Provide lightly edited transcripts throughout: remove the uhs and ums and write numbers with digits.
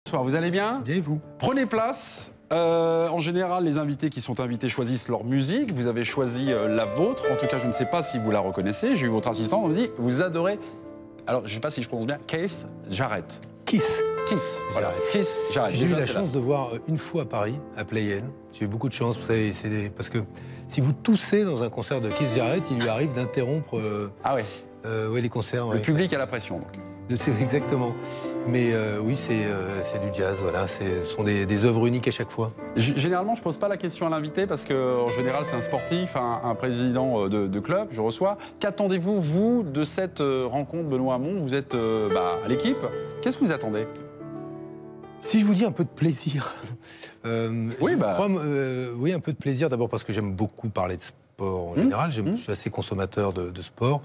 Bonsoir, vous allez bien? Bien et vous? Prenez place. En général, les invités qui sont invités choisissent leur musique. Vous avez choisi la vôtre. En tout cas, je ne sais pas si vous la reconnaissez. J'ai eu votre assistant, on me dit, vous adorez... Alors, je ne sais pas si je prononce bien. Keith Jarrett. Kiss. Voilà, Keith Jarrett. J'ai eu Déjà, la c'est chance de voir une fois à Paris, à Playel. J'ai eu beaucoup de chance, vous savez, parce que si vous toussez dans un concert de Keith Jarrett, il lui arrive d'interrompre Ah ouais. ouais, les concerts. Le public a la pression. Donc. Exactement. Mais oui, c'est du jazz, voilà. Ce sont des œuvres uniques à chaque fois. Généralement, je ne pose pas la question à l'invité parce qu'en général, c'est un sportif, un président de club, je reçois. Qu'attendez-vous, vous, de cette rencontre, Benoît Hamon? Vous êtes à l'équipe. Qu'est-ce que vous attendez? Si je vous dis un peu de plaisir, oui, oui, un peu de plaisir. D'abord parce que j'aime beaucoup parler de sport en général. Je suis assez consommateur de sport.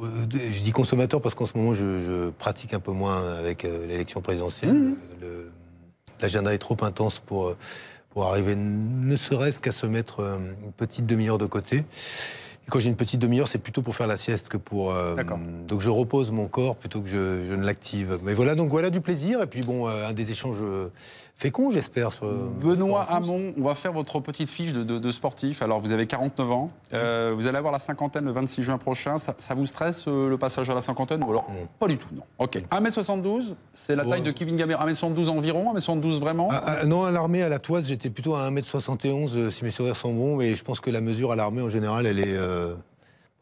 Je dis consommateur parce qu'en ce moment, je pratique un peu moins avec l'élection présidentielle. L'agenda est trop intense pour arriver ne serait-ce qu'à se mettre une petite demi-heure de côté. Et quand j'ai une petite demi-heure, c'est plutôt pour faire la sieste que pour... donc je repose mon corps plutôt que je ne l'active. Mais voilà, donc voilà du plaisir. Et puis bon, un des échanges féconds, j'espère. Benoît Hamon, on va faire votre petite fiche de sportif. Alors, vous avez 49 ans. Vous allez avoir la cinquantaine le 26 juin prochain. Ça vous stresse, le passage à la cinquantaine? Ou alors, pas du tout, non. OK. 1m72, c'est la taille de Kevin Gamero. 1m72 environ, 1m72 vraiment? Non, à l'armée, à la Toise, j'étais plutôt à 1m71, si mes souvenirs sont bons. Mais je pense que la mesure à l'armée, en général, elle est...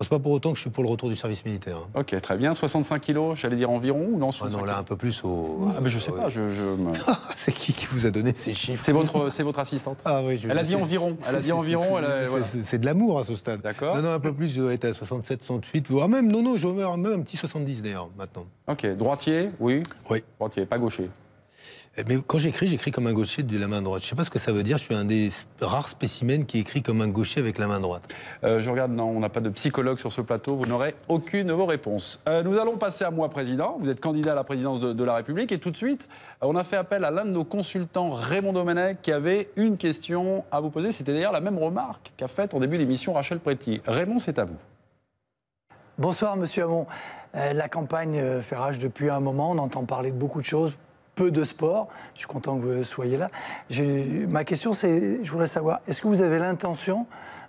c'est pas pour autant que je suis pour le retour du service militaire. Hein. Ok, très bien. 65 kilos, j'allais dire environ ou non? Non, là, un peu plus au... Ah, mais je sais pas, C'est qui vous a donné ces chiffres? C'est votre assistante. Ah oui, elle a dit environ. Elle a dit environ. Voilà. C'est de l'amour à ce stade. D'accord. Non, un peu plus, je dois être à 67, 68, voire même, non, je vais même un petit 70 d'ailleurs, maintenant. Ok, droitier, oui? Oui. Droitier, pas gaucher. Mais quand j'écris comme un gaucher de la main droite. Je ne sais pas ce que ça veut dire. Je suis un des rares spécimens qui écrit comme un gaucher avec la main droite. Je regarde, non, on n'a pas de psychologue sur ce plateau. Vous n'aurez aucune de vos réponses. Nous allons passer à moi, président. Vous êtes candidat à la présidence de la République. Et tout de suite, on a fait appel à l'un de nos consultants, Raymond Domenech, qui avait une question à vous poser. C'était d'ailleurs la même remarque qu'a faite en début d'émission Rachel Préti. Raymond, c'est à vous. Bonsoir, monsieur Hamon. La campagne fait rage depuis un moment. On entend parler de beaucoup de choses. Peu de sport. Je suis content que vous soyez là. Ma question, c'est, je voudrais savoir, est-ce que vous avez l'intention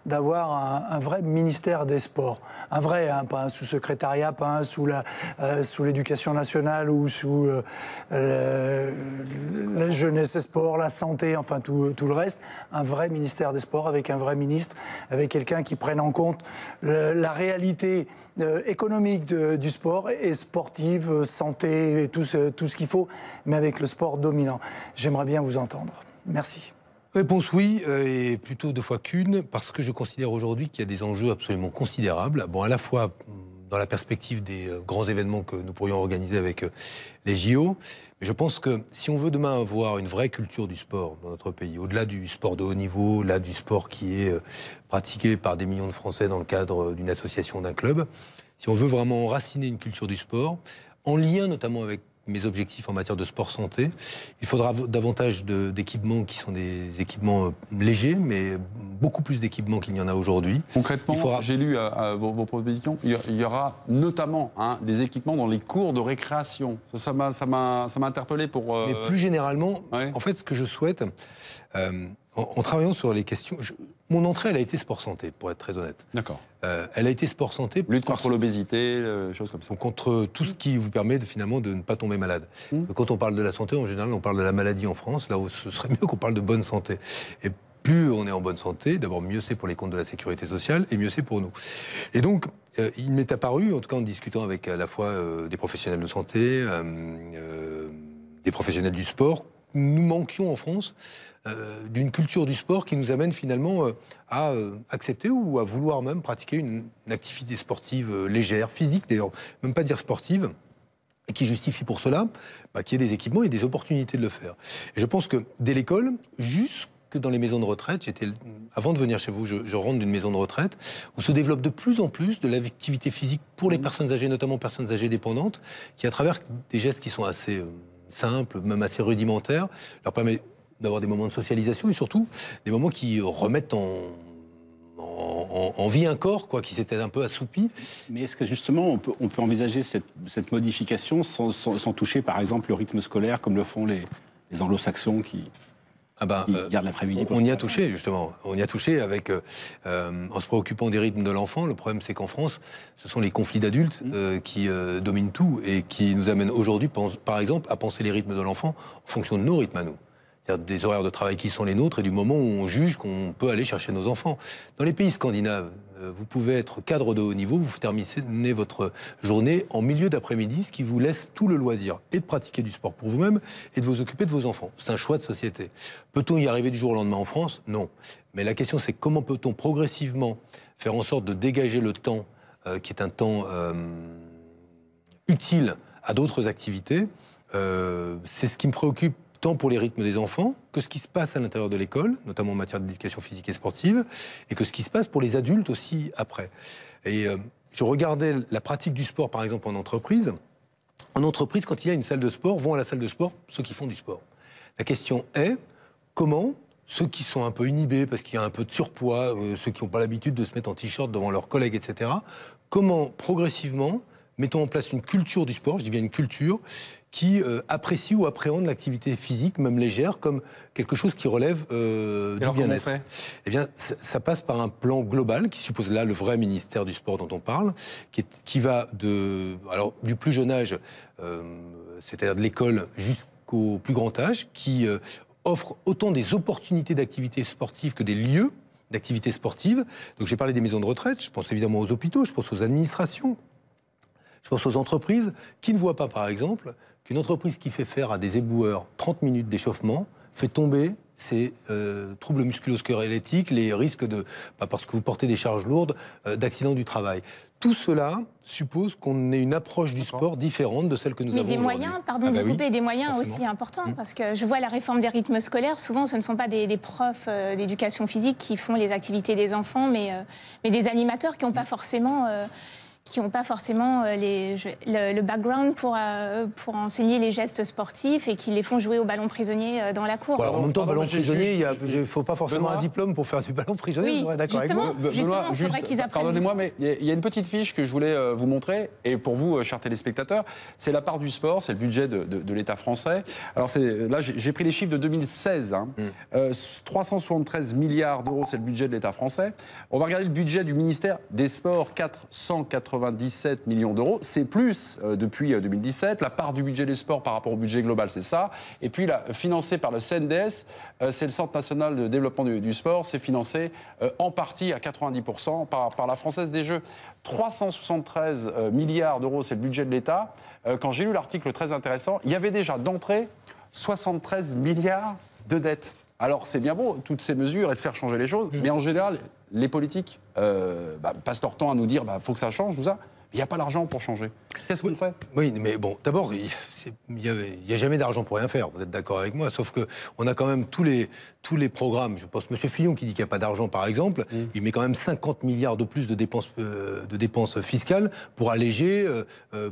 d'avoir un vrai ministère des sports? Un vrai, pas un sous-secrétariat, pas un sous l'éducation nationale ou sous la jeunesse et sport, la santé, enfin tout le reste. Un vrai ministère des sports avec un vrai ministre, avec quelqu'un qui prenne en compte la réalité économique du sport et sportive, santé et tout ce qu'il faut, mais avec le sport dominant. J'aimerais bien vous entendre. Merci. Réponse oui, et plutôt deux fois qu'une, parce que je considère aujourd'hui qu'il y a des enjeux absolument considérables. Bon, à la fois dans la perspective des grands événements que nous pourrions organiser avec les JO, mais je pense que si on veut demain avoir une vraie culture du sport dans notre pays, au-delà du sport de haut niveau, au-delà du sport qui est pratiqué par des millions de Français dans le cadre d'une association, d'un club, si on veut vraiment enraciner une culture du sport, en lien notamment avec mes objectifs en matière de sport santé, il faudra davantage d'équipements qui sont des équipements légers, mais beaucoup plus d'équipements qu'il n'y en a aujourd'hui. Concrètement, j'ai lu vos propositions, il y aura notamment des équipements dans les cours de récréation. Ça m'a interpellé pour... Mais plus généralement, ouais. En fait, ce que je souhaite, en travaillant sur les questions... Mon entrée, elle a été sport santé, pour être très honnête. D'accord. Elle a été sport santé... Lutte contre l'obésité, choses comme ça. Donc, contre tout ce qui vous permet finalement de ne pas tomber malade. Quand on parle de la santé, en général, on parle de la maladie en France, là où ce serait mieux qu'on parle de bonne santé. Et plus on est en bonne santé, d'abord mieux c'est pour les comptes de la sécurité sociale et mieux c'est pour nous. Et donc, il m'est apparu, en tout cas en discutant avec à la fois des professionnels de santé, des professionnels du sport, nous manquions en France d'une culture du sport qui nous amène finalement à accepter ou à vouloir même pratiquer une activité sportive légère, physique d'ailleurs, même pas dire sportive, et qui justifie pour cela qu'il y ait des équipements et des opportunités de le faire. Et je pense que dès l'école, jusque dans les maisons de retraite, avant de venir chez vous, je rentre d'une maison de retraite, où se développe de plus en plus de l'activité physique pour les personnes âgées, notamment personnes âgées dépendantes, qui à travers des gestes qui sont assez simples, même assez rudimentaires, leur permet d'avoir des moments de socialisation et surtout des moments qui remettent en vie un corps qui s'était un peu assoupi. Mais est-ce que justement on peut envisager cette modification sans toucher par exemple le rythme scolaire comme le font les anglo-saxons qui gardent l'après-midi. On y a touché, justement. On y a touché avec, en se préoccupant des rythmes de l'enfant. Le problème, c'est qu'en France, ce sont les conflits d'adultes qui dominent tout et qui nous amènent aujourd'hui, par exemple, à penser les rythmes de l'enfant en fonction de nos rythmes à nous. C'est-à-dire des horaires de travail qui sont les nôtres et du moment où on juge qu'on peut aller chercher nos enfants. Dans les pays scandinaves, vous pouvez être cadre de haut niveau, vous terminez votre journée en milieu d'après-midi, ce qui vous laisse tout le loisir et de pratiquer du sport pour vous-même et de vous occuper de vos enfants. C'est un choix de société. Peut-on y arriver du jour au lendemain en France? Non. Mais la question, c'est comment peut-on progressivement faire en sorte de dégager le temps, qui est un temps utile à d'autres activités. C'est ce qui me préoccupe tant pour les rythmes des enfants, que ce qui se passe à l'intérieur de l'école, notamment en matière d'éducation physique et sportive, et que ce qui se passe pour les adultes aussi après. Et je regardais la pratique du sport, par exemple, en entreprise. En entreprise, quand il y a une salle de sport, vont à la salle de sport ceux qui font du sport. La question est, comment ceux qui sont un peu inhibés, parce qu'il y a un peu de surpoids, ceux qui n'ont pas l'habitude de se mettre en t-shirt devant leurs collègues, etc., comment progressivement mettons en place une culture du sport, je dis bien une culture, qui apprécie ou appréhende l'activité physique, même légère, comme quelque chose qui relève du bien-être. Eh bien, ça passe par un plan global, qui suppose là le vrai ministère du sport dont on parle, qui va du plus jeune âge, c'est-à-dire de l'école jusqu'au plus grand âge, qui offre autant des opportunités d'activité sportive que des lieux d'activité sportive. Donc j'ai parlé des maisons de retraite, je pense évidemment aux hôpitaux, je pense aux administrations, je pense aux entreprises qui ne voient pas, par exemple, qu'une entreprise qui fait faire à des éboueurs 30 minutes d'échauffement fait tomber ces troubles musculo-squelettiques, les risques parce que vous portez des charges lourdes, d'accidents du travail. Tout cela suppose qu'on ait une approche du sport différente de celle que nous avons aujourd'hui. Mais des moyens, pardon de couper, des moyens aussi importants, parce que je vois la réforme des rythmes scolaires, souvent ce ne sont pas des profs d'éducation physique qui font les activités des enfants, mais des animateurs qui n'ont pas forcément... le background pour enseigner les gestes sportifs et qui les font jouer au ballon prisonnier dans la cour. Alors, en même temps, ballon prisonnier, il ne faut pas forcément un diplôme pour faire du ballon prisonnier. Oui, justement, il faudrait qu'ils apprennent. Pardonnez-moi, mais il y a une petite fiche que je voulais vous montrer, et pour vous, chers téléspectateurs, c'est la part du sport, c'est le budget de l'État français. Alors là, j'ai pris les chiffres de 2016. 373 milliards d'euros, c'est le budget de l'État français. On va regarder le budget du ministère des Sports, 497 millions d'euros. C'est plus depuis 2017. La part du budget des sports par rapport au budget global, c'est ça. Et puis, là, financé par le CNDS, c'est le Centre national de développement du sport. C'est financé en partie à 90% par la Française des Jeux. 373 milliards d'euros, c'est le budget de l'État. Quand j'ai lu l'article très intéressant, il y avait déjà d'entrée 73 milliards de dettes. Alors, c'est bien beau, toutes ces mesures, et de faire changer les choses, mais en général, les politiques passent leur temps à nous dire faut que ça change, tout ça. Il n'y a pas d'argent pour changer. Qu'est-ce qu'on fait? Oui, mais bon, d'abord, il n'y a jamais d'argent pour rien faire, vous êtes d'accord avec moi, sauf qu'on a quand même tous les programmes. Je pense M. Fillon qui dit qu'il n'y a pas d'argent, par exemple, il met quand même 50 milliards de plus de dépenses fiscales pour alléger,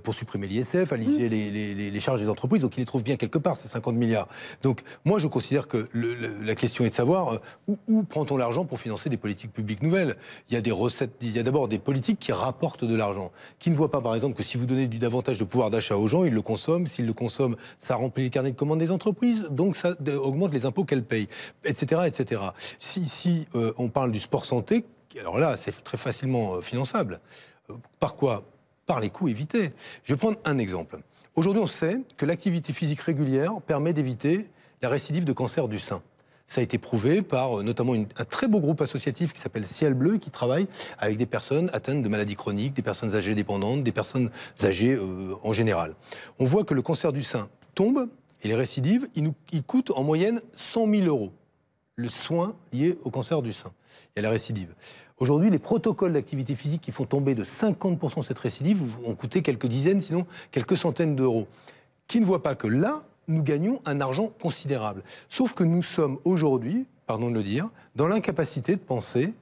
pour supprimer l'ISF, alléger les charges des entreprises, donc il les trouve bien quelque part, ces 50 milliards. Donc moi, je considère que la question est de savoir où prend-on l'argent pour financer des politiques publiques nouvelles. Il y a des recettes, il y a d'abord des politiques qui rapportent de l'argent, qui ne voient pas, par exemple, que si vous donnez davantage de pouvoir d'achat aux gens, ils le consomment. S'ils le consomment, ça remplit les carnets de commandes des entreprises, donc ça augmente les impôts qu'elles payent, etc., etc. Si on parle du sport santé, alors là, c'est très facilement finançable. Par quoi? Par les coûts évités. Je vais prendre un exemple. Aujourd'hui, on sait que l'activité physique régulière permet d'éviter la récidive de cancer du sein. Ça a été prouvé par notamment un très beau groupe associatif qui s'appelle Ciel Bleu, qui travaille avec des personnes atteintes de maladies chroniques, des personnes âgées dépendantes, des personnes âgées en général. On voit que le cancer du sein tombe et les récidives, il coûte en moyenne 100 000 euros. Le soin lié au cancer du sein et à la récidive. Aujourd'hui, les protocoles d'activité physique qui font tomber de 50% cette récidive ont coûté quelques dizaines, sinon quelques centaines d'euros. Qui ne voit pas que là, nous gagnons un argent considérable. Sauf que nous sommes aujourd'hui, pardon de le dire, dans l'incapacité de penser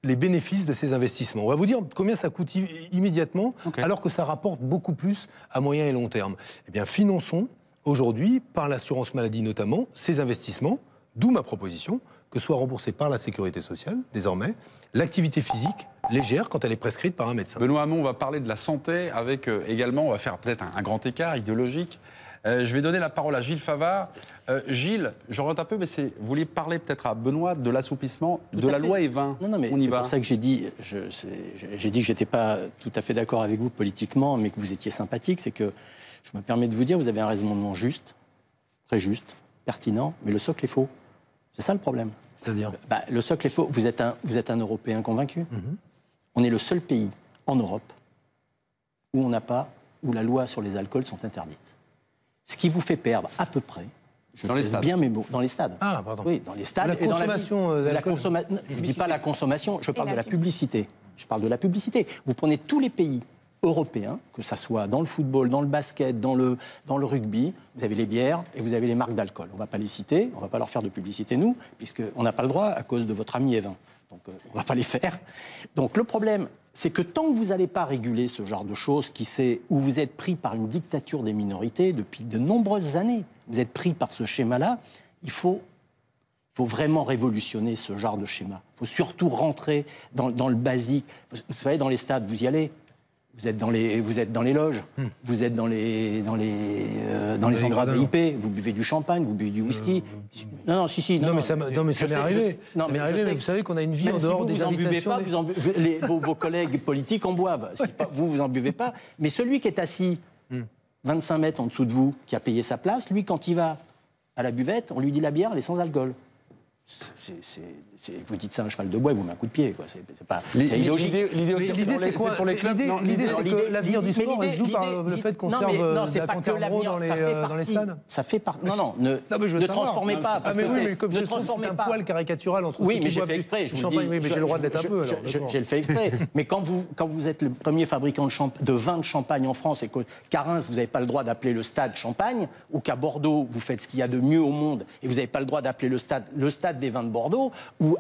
les bénéfices de ces investissements. On va vous dire combien ça coûte immédiatement, alors que ça rapporte beaucoup plus à moyen et long terme. Eh bien, finançons aujourd'hui, par l'assurance maladie notamment, ces investissements, d'où ma proposition, que soit remboursée par la sécurité sociale, désormais, l'activité physique légère quand elle est prescrite par un médecin. Benoît Hamon, on va parler de la santé avec également, on va faire peut-être un grand écart idéologique. Je vais donner la parole à Gilles Favard. Gilles, j'oriente un peu, mais vous vouliez parler peut-être à Benoît de l'assouplissement de la loi Evin. Non, mais c'est pour ça que j'ai dit que je n'étais pas tout à fait d'accord avec vous politiquement, mais que vous étiez sympathique. C'est que je me permets de vous dire, vous avez un raisonnement juste, très juste, pertinent, mais le socle est faux. C'est ça le problème. C'est-à-dire le socle est faux. Vous êtes un Européen convaincu. On est le seul pays en Europe où la loi sur les alcools sont interdites. Ce qui vous fait perdre à peu près, je pèse bien mes mots, dans les stades. Ah, pardon. Oui, dans les stades. La consommation d'alcool. Je ne dis pas la consommation, je parle de la publicité. Je parle de la publicité. Vous prenez tous les pays européens, que ça soit dans le football, dans le basket, dans le rugby, vous avez les bières et vous avez les marques d'alcool. On ne va pas les citer, on ne va pas leur faire de publicité, nous, puisqu'on n'a pas le droit à cause de votre ami Evin. Donc on ne va pas les faire. Donc le problème, c'est que tant que vous n'allez pas réguler ce genre de choses, où vous êtes pris par une dictature des minorités depuis de nombreuses années, vous êtes pris par ce schéma-là, il faut vraiment révolutionner ce genre de schéma. Il faut surtout rentrer dans le basique. Vous savez, dans les stades, vous y allez. Vous êtes dans les loges, vous êtes dans les endroits VIP, vous buvez du champagne, vous buvez du whisky. Non, mais ça m'est arrivé. Mais vous savez qu'on a une vie en dehors des invitations. Vos collègues politiques en boivent. Vous en buvez pas. Mais celui qui est assis 25 mètres en dessous de vous, qui a payé sa place, lui, quand il va à la buvette, on lui dit la bière, elle est sans alcool. Vous dites ça à un cheval de bois, il vous met un coup de pied. C'est illogique. L'idée aussi, c'est pour les clubs. L'idée, c'est que l'avenir du sport elle joue par le fait qu'on serve de la Cointreau dans les stades. Ça fait partie. Non, ne transformez pas. Mais comme je trouve c'est un poil caricatural entre ceux qui boivent du champagne. Oui, mais j'ai le droit de l'être un peu. J'ai le fait exprès. Mais quand vous êtes le premier fabricant de vin de champagne en France et qu'à Reims, vous n'avez pas le droit d'appeler le stade Champagne, ou qu'à Bordeaux, vous faites ce qu'il y a de mieux au monde et vous n'avez pas le droit d'appeler le stade des vins de Bordeaux, ou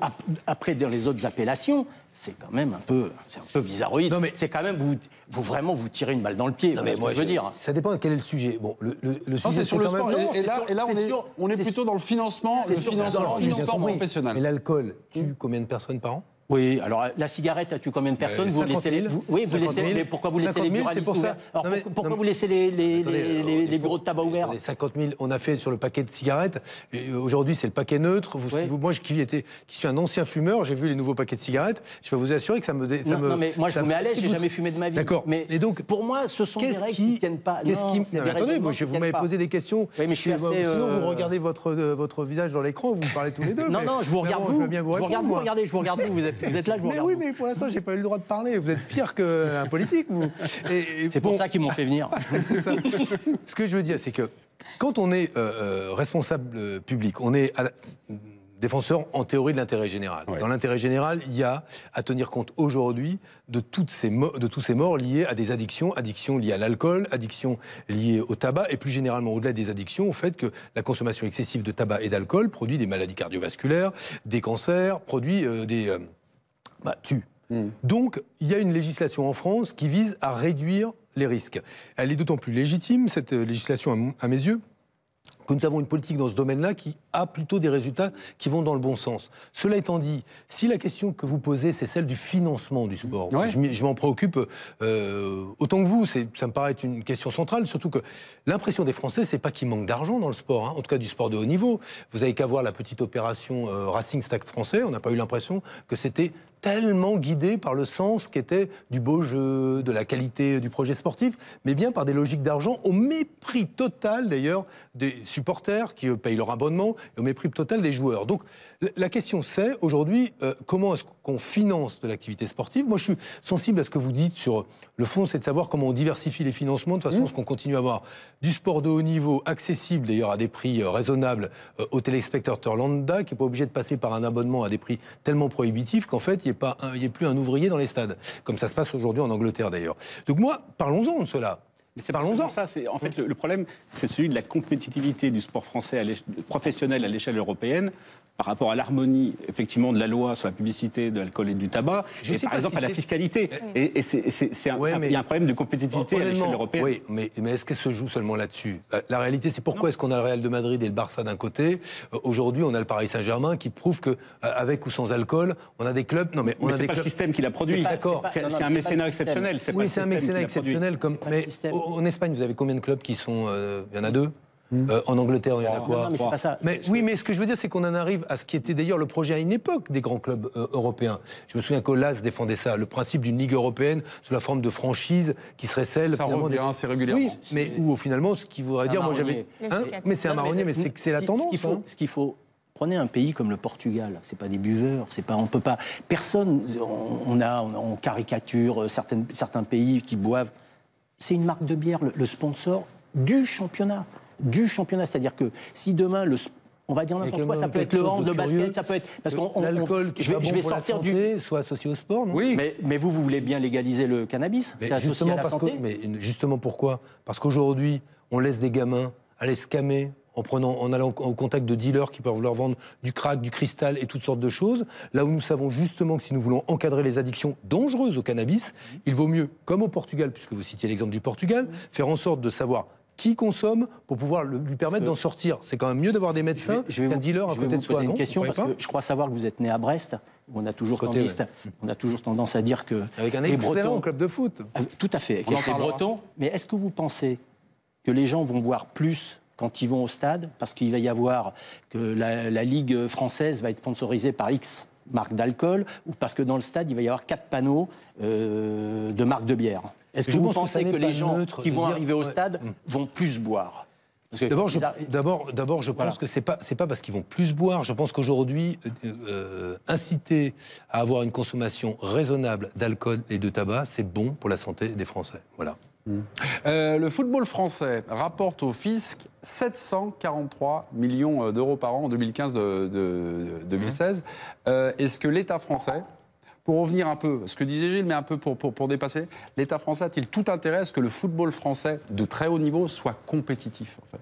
après dans les autres appellations, c'est quand même un peu bizarroïde. C'est quand même vous tirez une balle dans le pied. Non, mais moi, je veux dire. Ça dépend de quel est le sujet. Bon, le sujet c'est sur le sport. Même... Et là, on est plutôt dans le financement du sport professionnel. Mais l'alcool tue combien de personnes par an ? Oui, alors la cigarette a tué combien de personnes? Vous laissez les... mais pourquoi vous laissez les buralistes ouverts? Alors pourquoi vous laissez les bureaux de tabac ouverts? 50 000, on a fait sur le paquet de cigarettes. Aujourd'hui, c'est le paquet neutre. Moi, qui suis un ancien fumeur, j'ai vu les nouveaux paquets de cigarettes. Je peux vous assurer que ça me... Non, mais moi, je vous mets à l'aise, j'ai jamais fumé de ma vie. D'accord. Mais donc, pour moi, ce sont des règles qui ne tiennent pas. Attendez, vous m'avez posé des questions. Oui, mais je suis assez... Sinon, vous regardez votre visage dans l'écran, vous parlez tous les deux. Non, je vous regarde vous. Je vous regarde vous. Vous êtes là, je vous regarde. Oui, mais pour l'instant, j'ai pas eu le droit de parler. Vous êtes pire qu'un politique, vous. C'est pour ça qu'ils m'ont fait venir. Ce que je veux dire, c'est que quand on est responsable public, on est défenseur en théorie de l'intérêt général. Ouais. Dans l'intérêt général, il y a à tenir compte aujourd'hui de tous ces morts liés à des addictions liées à l'alcool, addictions liées au tabac, et plus généralement au-delà des addictions, au fait que la consommation excessive de tabac et d'alcool produit des maladies cardiovasculaires, des cancers, produit tue. Donc, il y a une législation en France qui vise à réduire les risques. Elle est d'autant plus légitime, cette législation, à mes yeux, que nous avons une politique dans ce domaine-là qui a plutôt des résultats qui vont dans le bon sens. Cela étant dit, si la question que vous posez, c'est celle du financement du sport, je m'en préoccupe autant que vous, ça me paraît être une question centrale, surtout que l'impression des Français, c'est pas qu'il manque d'argent dans le sport, en tout cas du sport de haut niveau. Vous avez qu'à voir la petite opération Racing Stade Français, on n'a pas eu l'impression que c'était tellement guidé par le sens qu'était du beau jeu, de la qualité du projet sportif, mais bien par des logiques d'argent, au mépris total d'ailleurs des supporters qui payent leur abonnement, et au mépris total des joueurs. Donc la question c'est, aujourd'hui, comment est-ce qu'on finance de l'activité sportive? Moi je suis sensible à ce que vous dites sur le fond, c'est de savoir comment on diversifie les financements de façon à ce qu'on continue à avoir du sport de haut niveau, accessible d'ailleurs à des prix raisonnables aux téléspectateurs lambda, qui n'est pas obligé de passer par un abonnement à des prix tellement prohibitifs qu'en fait, il n'y ait plus un ouvrier dans les stades, comme ça se passe aujourd'hui en Angleterre d'ailleurs. Donc moi, parlons-en de cela. Mais c'est parlons-en. Ça, en fait, le problème, c'est celui de la compétitivité du sport français professionnel à l'échelle européenne par rapport à l'harmonie, effectivement, de la loi sur la publicité de l'alcool et du tabac, et par exemple à la fiscalité. Et il y a un problème de compétitivité à l'échelle européenne. Oui, mais est-ce qu'elle se joue seulement là-dessus? La réalité, c'est pourquoi est-ce qu'on a le Real de Madrid et le Barça d'un côté. Aujourd'hui, on a le Paris Saint-Germain qui prouve qu'avec ou sans alcool, on a des clubs... Non, c'est pas le système qui l'a produit. D'accord. C'est un mécénat exceptionnel. Oui, c'est un mécénat exceptionnel. Mais En Espagne, vous avez combien de clubs qui sont... Il y en a 2 en Angleterre, il y en a quoi? Non, mais c'est pas ça. Oui, mais ce que je veux dire, c'est qu'on en arrive à ce qui était d'ailleurs le projet à une époque des grands clubs européens. Je me souviens que l'AS défendait ça, le principe d'une ligue européenne sous la forme de franchise qui serait celle... Ça revient assez régulièrement. Oui, mais où finalement, ce qui voudrait dire... Moi, j'avais... mais c'est un marronnier, mais c'est la tendance. Ce qu'il faut... Prenez un pays comme le Portugal, c'est pas des buveurs, c'est pas, on peut pas, personne, on caricature certains pays qui boivent. C'est une marque de bière, le sponsor du championnat, c'est-à-dire que si demain on va dire n'importe quoi, ça peut être le hand, le basket, ça peut être parce qu'on l'alcool qui je vais sortir du soit associé au sport, non? Oui. Mais vous voulez bien légaliser le cannabis, c'est associé à la santé. Mais justement pourquoi? Parce qu'aujourd'hui, on laisse des gamins aller se camer en allant au contact de dealers qui peuvent leur vendre du crack, du cristal et toutes sortes de choses. Là où nous savons justement que si nous voulons encadrer les addictions dangereuses au cannabis, il vaut mieux, comme au Portugal, puisque vous citiez l'exemple du Portugal, faire en sorte de savoir qui consomme pour pouvoir lui permettre d'en sortir. C'est quand même mieux d'avoir des médecins qu'un dealer à côté de soi. Une question parce que je crois savoir que vous êtes né à Brest, où on a toujours tendance à dire que avec un excellent club de foot. Tout à fait, avec les Bretons. Mais est-ce que vous pensez que les gens vont boire plus quand ils vont au stade, parce qu'il va y avoir que la Ligue française va être sponsorisée par X marque d'alcool, ou parce que dans le stade, il va y avoir 4 panneaux de marques de bière? Est-ce que vous pensez que les gens qui vont arriver au stade vont plus boire? D'abord, je pense que c'est pas parce qu'ils vont plus boire. Je pense qu'aujourd'hui, inciter à avoir une consommation raisonnable d'alcool et de tabac, c'est bon pour la santé des Français. Voilà. Le football français rapporte au fisc 743 millions d'euros par an en 2015-2016. Est-ce que l'État français, pour revenir un peu, ce que disait Gilles, mais un peu pour dépasser, l'État français a-t-il tout intérêt à ce que le football français de très haut niveau soit compétitif en fait?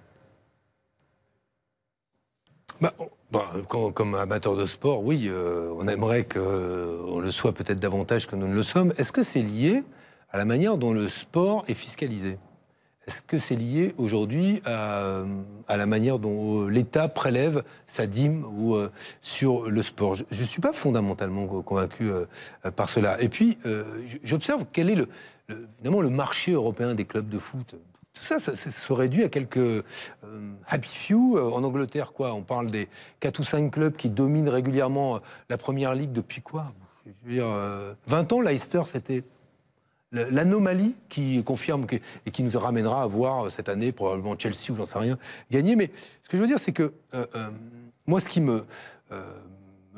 Comme amateur de sport, oui, on aimerait qu'on le soit peut-être davantage que nous ne le sommes. Est-ce que c'est lié à la manière dont le sport est fiscalisé? Est-ce que c'est lié aujourd'hui à la manière dont l'État prélève sa dîme sur le sport? Je ne suis pas fondamentalement convaincu par cela. Et puis, j'observe quel est évidemment le marché européen des clubs de foot. Tout ça serait dû à quelques happy few. En Angleterre, on parle des 4 ou 5 clubs qui dominent régulièrement la première ligue depuis quoi? Je veux dire, 20 ans, Leicester, c'était l'anomalie qui confirme et qui nous ramènera à voir cette année probablement Chelsea ou j'en sais rien gagner. Mais ce que je veux dire, c'est que moi, ce qui me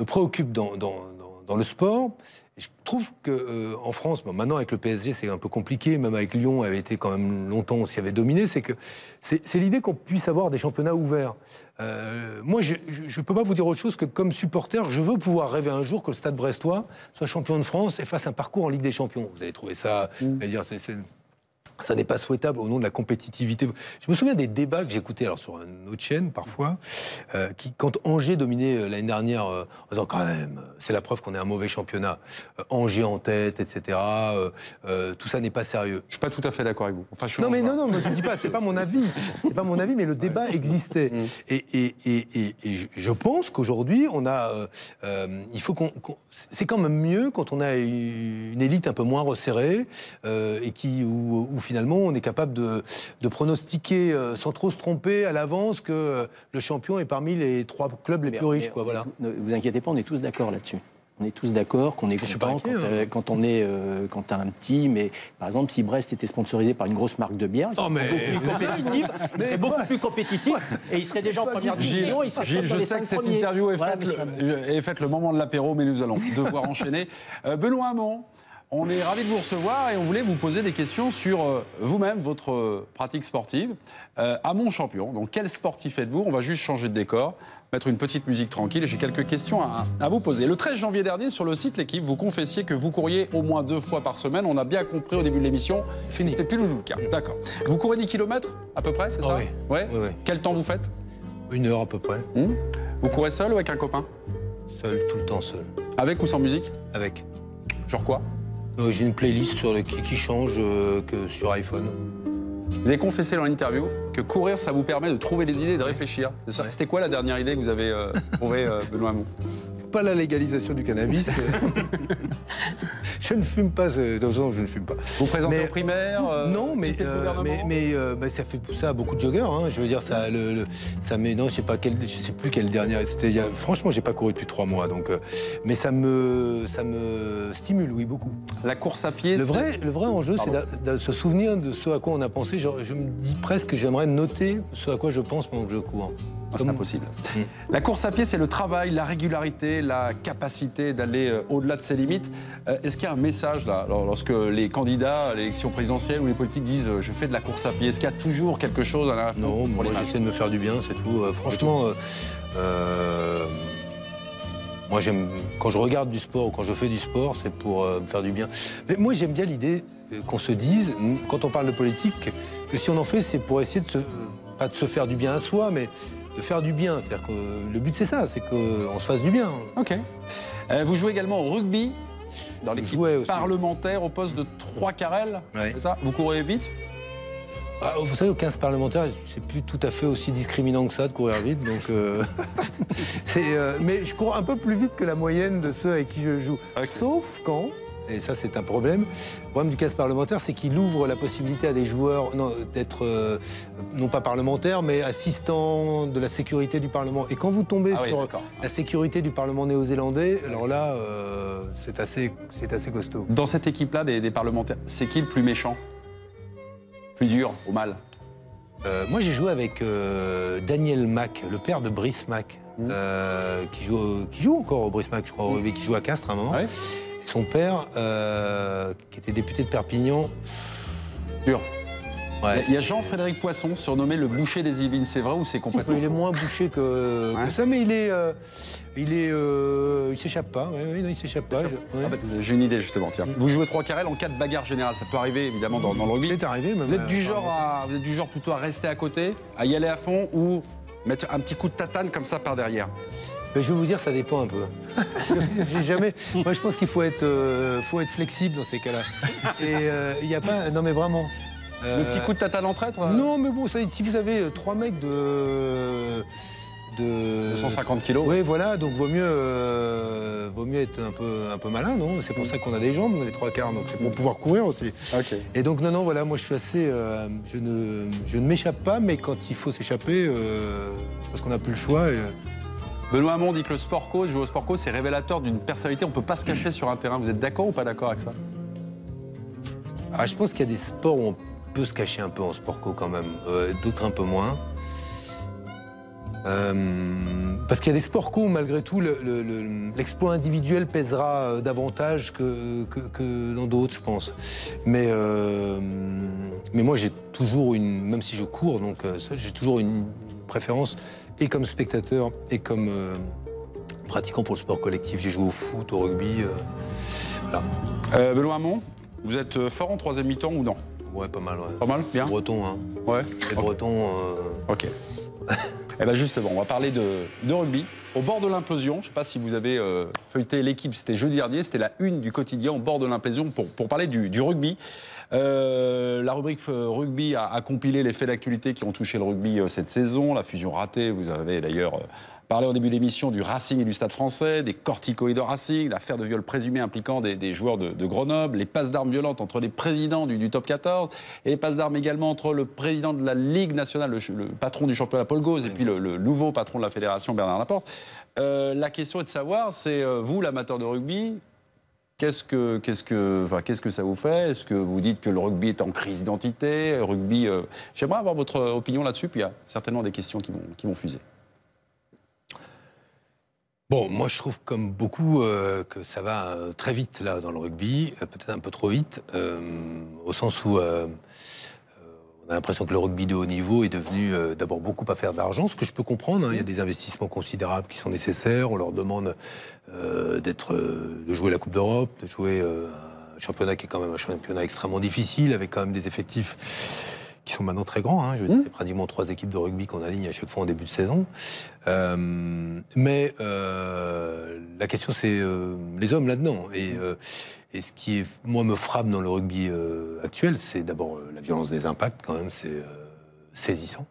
préoccupe dans le sport, et je trouve qu'en France, maintenant avec le PSG c'est un peu compliqué, même avec Lyon avait été quand même longtemps on s'y avait dominé, c'est l'idée qu'on puisse avoir des championnats ouverts. Moi je ne peux pas vous dire autre chose que comme supporter, je veux pouvoir rêver un jour que le Stade brestois soit champion de France et fasse un parcours en Ligue des Champions. Vous allez trouver ça, ça n'est pas souhaitable au nom de la compétitivité. Je me souviens des débats que j'écoutais sur une autre chaîne parfois, quand Angers dominait l'année dernière, en disant quand même, c'est la preuve qu'on est un mauvais championnat, Angers en tête, etc. Tout ça n'est pas sérieux. Je suis pas tout à fait d'accord avec vous. Enfin, non, moi je dis pas, c'est pas mon avis, mais le débat existait. Et je pense qu'aujourd'hui, on a, il faut c'est quand même mieux quand on a une élite un peu moins resserrée et où finalement on est capable de pronostiquer sans trop se tromper à l'avance que le champion est parmi les 3 clubs les plus riches. Voilà. Ne vous inquiétez pas, on est tous d'accord là-dessus. On est tous d'accord qu'on est content quand t'as un petit, mais par exemple si Brest était sponsorisé par une grosse marque de bière, il serait beaucoup plus compétitif et il serait déjà en première division. Gilles, je sais que cette interview est faite le moment de l'apéro, mais nous allons devoir enchaîner. Benoît Hamon, on est ravis de vous recevoir et on voulait vous poser des questions sur vous-même, votre pratique sportive. Hamon champion, donc quel sportif êtes-vous? On va juste changer de décor, mettre une petite musique tranquille et j'ai quelques questions à vous poser. Le 13 janvier dernier, sur le site L'Équipe, vous confessiez que vous couriez au moins 2 fois par semaine. On a bien compris au début de l'émission, c'était plus le cas. D'accord. Vous courez 10 km à peu près, c'est ça? Oui. Quel temps vous faites? 1 heure à peu près. Vous courez seul ou avec un copain? Seul, tout le temps seul. Avec ou sans musique? Avec. Genre quoi? J'ai une playlist qui change que sur iPhone. Vous avez confessé dans l'interview que courir, ça vous permet de trouver des idées et de réfléchir. C'était quoi la dernière idée que vous avez trouvée, Benoît Hamon? pas la légalisation du cannabis. Je ne fume pas. Non, je ne fume pas. Vous présentez aux primaires non, mais ça fait ça à beaucoup de joggeurs. Hein. Je veux dire, ça met. Non, je sais plus quelle dernière. Franchement, j'ai pas couru depuis 3 mois, donc. Mais ça me stimule, oui, beaucoup. La course à pied. Le vrai enjeu, c'est de se souvenir de ce à quoi on a pensé. Genre, je me dis presque que j'aimerais noter ce à quoi je pense pendant que je cours. C'est impossible. La course à pied, c'est le travail, la régularité, la capacité d'aller au-delà de ses limites. Est-ce qu'il y a un message là, lorsque les candidats à l'élection présidentielle ou les politiques disent je fais de la course à pied? Est-ce qu'il y a toujours quelque chose à la fin? Non, moi j'essaie de me faire du bien, c'est tout. Franchement, moi j'aime quand je regarde du sport ou quand je fais du sport, c'est pour me faire du bien. Mais moi j'aime bien l'idée qu'on se dise, quand on parle de politique, que si on en fait, c'est pour essayer pas de se faire du bien à soi, mais de faire du bien. C'est-à-dire que le but c'est ça, c'est qu'on se fasse du bien. Ok. Vous jouez également au rugby dans l'équipe parlementaire au poste de 3 carrels. Ouais. C'est ça? Vous courez vite? Vous savez, au 15 parlementaire, c'est plus tout à fait aussi discriminant que ça de courir vite. Donc, mais je cours un peu plus vite que la moyenne de ceux avec qui je joue. Okay. Sauf quand, et ça c'est un problème, le problème du 15 parlementaire, c'est qu'il ouvre la possibilité à des joueurs d'être non pas parlementaires, mais assistants de la sécurité du Parlement. Et quand vous tombez sur la sécurité du Parlement néo-zélandais, alors là, c'est assez costaud. Dans cette équipe-là, des parlementaires, c'est qui le plus méchant? Plus dur, au mal? Moi, j'ai joué avec Daniel Mack, le père de Brice Mack, qui joue encore au Brice Mack, je crois, qui joue à Castres à un moment. Ouais. Et son père, qui était député de Perpignan. Dur. Ouais. Il y a Jean-Frédéric Poisson, surnommé le boucher des Yvelines. C'est vrai ou c'est complètement... Il est moins bouché que ça, mais il s'échappe pas. Ouais, non, il s'échappe pas. J'ai une idée justement. Tiens. Vous jouez 3 carrels en cas de bagarre générale. Ça peut arriver évidemment dans le rugby. C'est arrivé. Même vous êtes du genre plutôt à rester à côté, à y aller à fond ou mettre un petit coup de tatane comme ça par derrière? Je vais vous dire, ça dépend un peu. Jamais. Moi, je pense qu'il faut être flexible dans ces cas-là. Et il n'y a pas. Non, mais vraiment. Le petit coup de tatane en traître? Non, mais bon, si vous avez 3 mecs de 250 kilos. Oui, voilà, donc vaut mieux être un peu malin, non? C'est pour ça qu'on a des jambes, on a les 3 quarts, donc c'est pour pouvoir courir aussi. Okay. Et donc, non, voilà, moi je suis assez. Je ne m'échappe pas, mais quand il faut s'échapper, parce qu'on n'a plus le choix. Benoît Hamon dit que le sport co, jouer au sport co, c'est révélateur d'une personnalité. On ne peut pas se cacher sur un terrain. Vous êtes d'accord ou pas d'accord avec ça? Je pense qu'il y a des sports où on peut se cacher un peu en sport co quand même, d'autres un peu moins. Parce qu'il y a des sports co où malgré tout l'exploit individuel pèsera davantage que dans d'autres, je pense. Mais moi j'ai toujours même si je cours, donc j'ai toujours une préférence et comme spectateur et comme pratiquant pour le sport collectif. J'ai joué au foot, au rugby, voilà. Benoît Hamon, vous êtes fort en 3e mi-temps ou non? Ouais, pas mal. Ouais. Pas mal, bien. Breton, hein. Ouais. Les Bretons. Ok. Eh bien justement, on va parler de rugby. Au bord de l'implosion, je ne sais pas si vous avez feuilleté l'équipe, c'était jeudi dernier, c'était la une du quotidien, au bord de l'implosion, pour parler du rugby. La rubrique rugby a compilé les faits d'actualité qui ont touché le rugby cette saison, la fusion ratée, vous avez d'ailleurs parlé au début de l'émission du Racing et du Stade français, des corticoïdes Racing, l'affaire de viol présumé impliquant des joueurs de Grenoble, les passes d'armes violentes entre les présidents du top 14 et les passes d'armes également entre le président de la Ligue nationale, le patron du championnat Paul Gauze et puis le nouveau patron de la fédération Bernard Laporte. La question est de savoir, c'est vous l'amateur de rugby, qu'est-ce que ça vous fait? Est-ce que vous dites que le rugby est en crise d'identité? J'aimerais avoir votre opinion là-dessus, puis il y a certainement des questions qui vont fuser. Bon, moi je trouve comme beaucoup que ça va très vite là dans le rugby, peut-être un peu trop vite, au sens où on a l'impression que le rugby de haut niveau est devenu d'abord beaucoup affaire d'argent, ce que je peux comprendre. Hein, il y a des investissements considérables qui sont nécessaires. On leur demande de jouer la Coupe d'Europe, de jouer un championnat qui est quand même un championnat extrêmement difficile, avec quand même des effectifs qui sont maintenant très grands. Hein. Je veux dire, c'est pratiquement 3 équipes de rugby qu'on aligne à chaque fois en début de saison. Mais la question, c'est les hommes là-dedans. Et ce qui, moi, me frappe dans le rugby actuel, c'est d'abord la violence des impacts, quand même, c'est saisissant.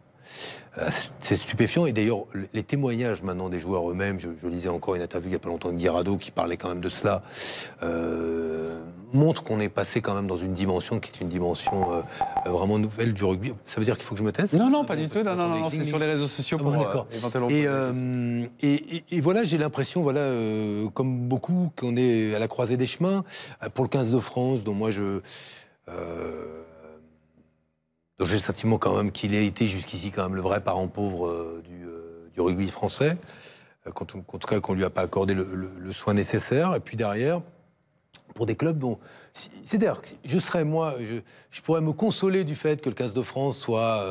C'est stupéfiant. Et d'ailleurs, les témoignages maintenant des joueurs eux-mêmes, je lisais encore une interview il n'y a pas longtemps de Guirado qui parlait quand même de cela, montrent qu'on est passé quand même dans une dimension qui est une dimension vraiment nouvelle du rugby. Ça veut dire qu'il faut que je me taise ? Non, pas du tout. Non, c'est sur les réseaux sociaux pour éventuellement... Et voilà, j'ai l'impression, comme beaucoup, qu'on est à la croisée des chemins. Pour le 15 de France, dont moi donc j'ai le sentiment quand même qu'il a été jusqu'ici quand même le vrai parent pauvre du rugby français, en tout cas qu'on lui a pas accordé le soin nécessaire. Et puis derrière, pour des clubs dont... C'est-à-dire que je pourrais me consoler du fait que le 15 de France soit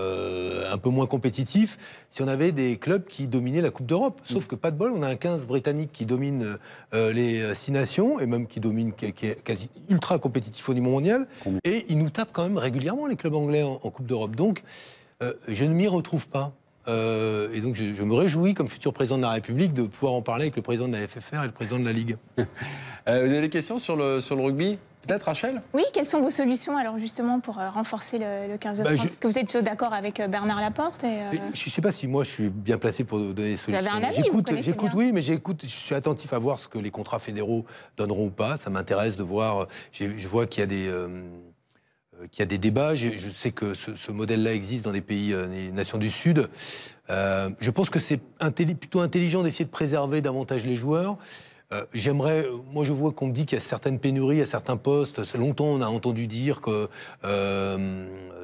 un peu moins compétitif si on avait des clubs qui dominaient la Coupe d'Europe. Sauf que pas de bol, on a un 15 britannique qui domine les 6 nations, et même qui est quasi ultra compétitif au niveau mondial, et il nous tape quand même régulièrement les clubs anglais en Coupe d'Europe. Donc, je ne m'y retrouve pas. Et donc je me réjouis, comme futur président de la République, de pouvoir en parler avec le président de la FFR et le président de la Ligue. Vous avez des questions sur le rugby ? Peut-être, Rachel ? Oui, quelles sont vos solutions alors justement pour renforcer le 15 de France ? Est-ce que vous êtes plutôt d'accord avec Bernard Laporte Je ne sais pas si moi je suis bien placé pour donner des solutions. Vous avez un avis, vous connaissez bien. Oui, mais je suis attentif à voir ce que les contrats fédéraux donneront ou pas. Ça m'intéresse de voir. Je vois qu'il y a des débats. Je sais que ce modèle-là existe dans des pays, des nations du Sud. Je pense que c'est plutôt intelligent d'essayer de préserver davantage les joueurs. Moi je vois qu'on me dit qu'il y a certaines pénuries à certains postes. C'est longtemps on a entendu dire que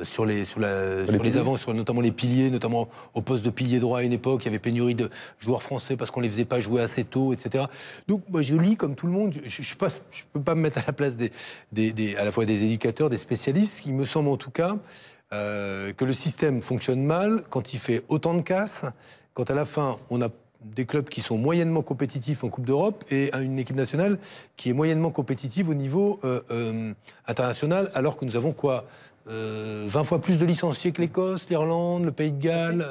sur les avants, sur notamment les piliers, notamment au poste de pilier droit à une époque, il y avait pénurie de joueurs français parce qu'on les faisait pas jouer assez tôt, etc. Donc moi je lis comme tout le monde. Je peux pas me mettre à la place à la fois des éducateurs, des spécialistes. Il me semble en tout cas que le système fonctionne mal quand il fait autant de casse, quand à la fin on a des clubs qui sont moyennement compétitifs en Coupe d'Europe et une équipe nationale qui est moyennement compétitive au niveau international, alors que nous avons 20 fois plus de licenciés que l'Écosse, l'Irlande, le Pays de Galles.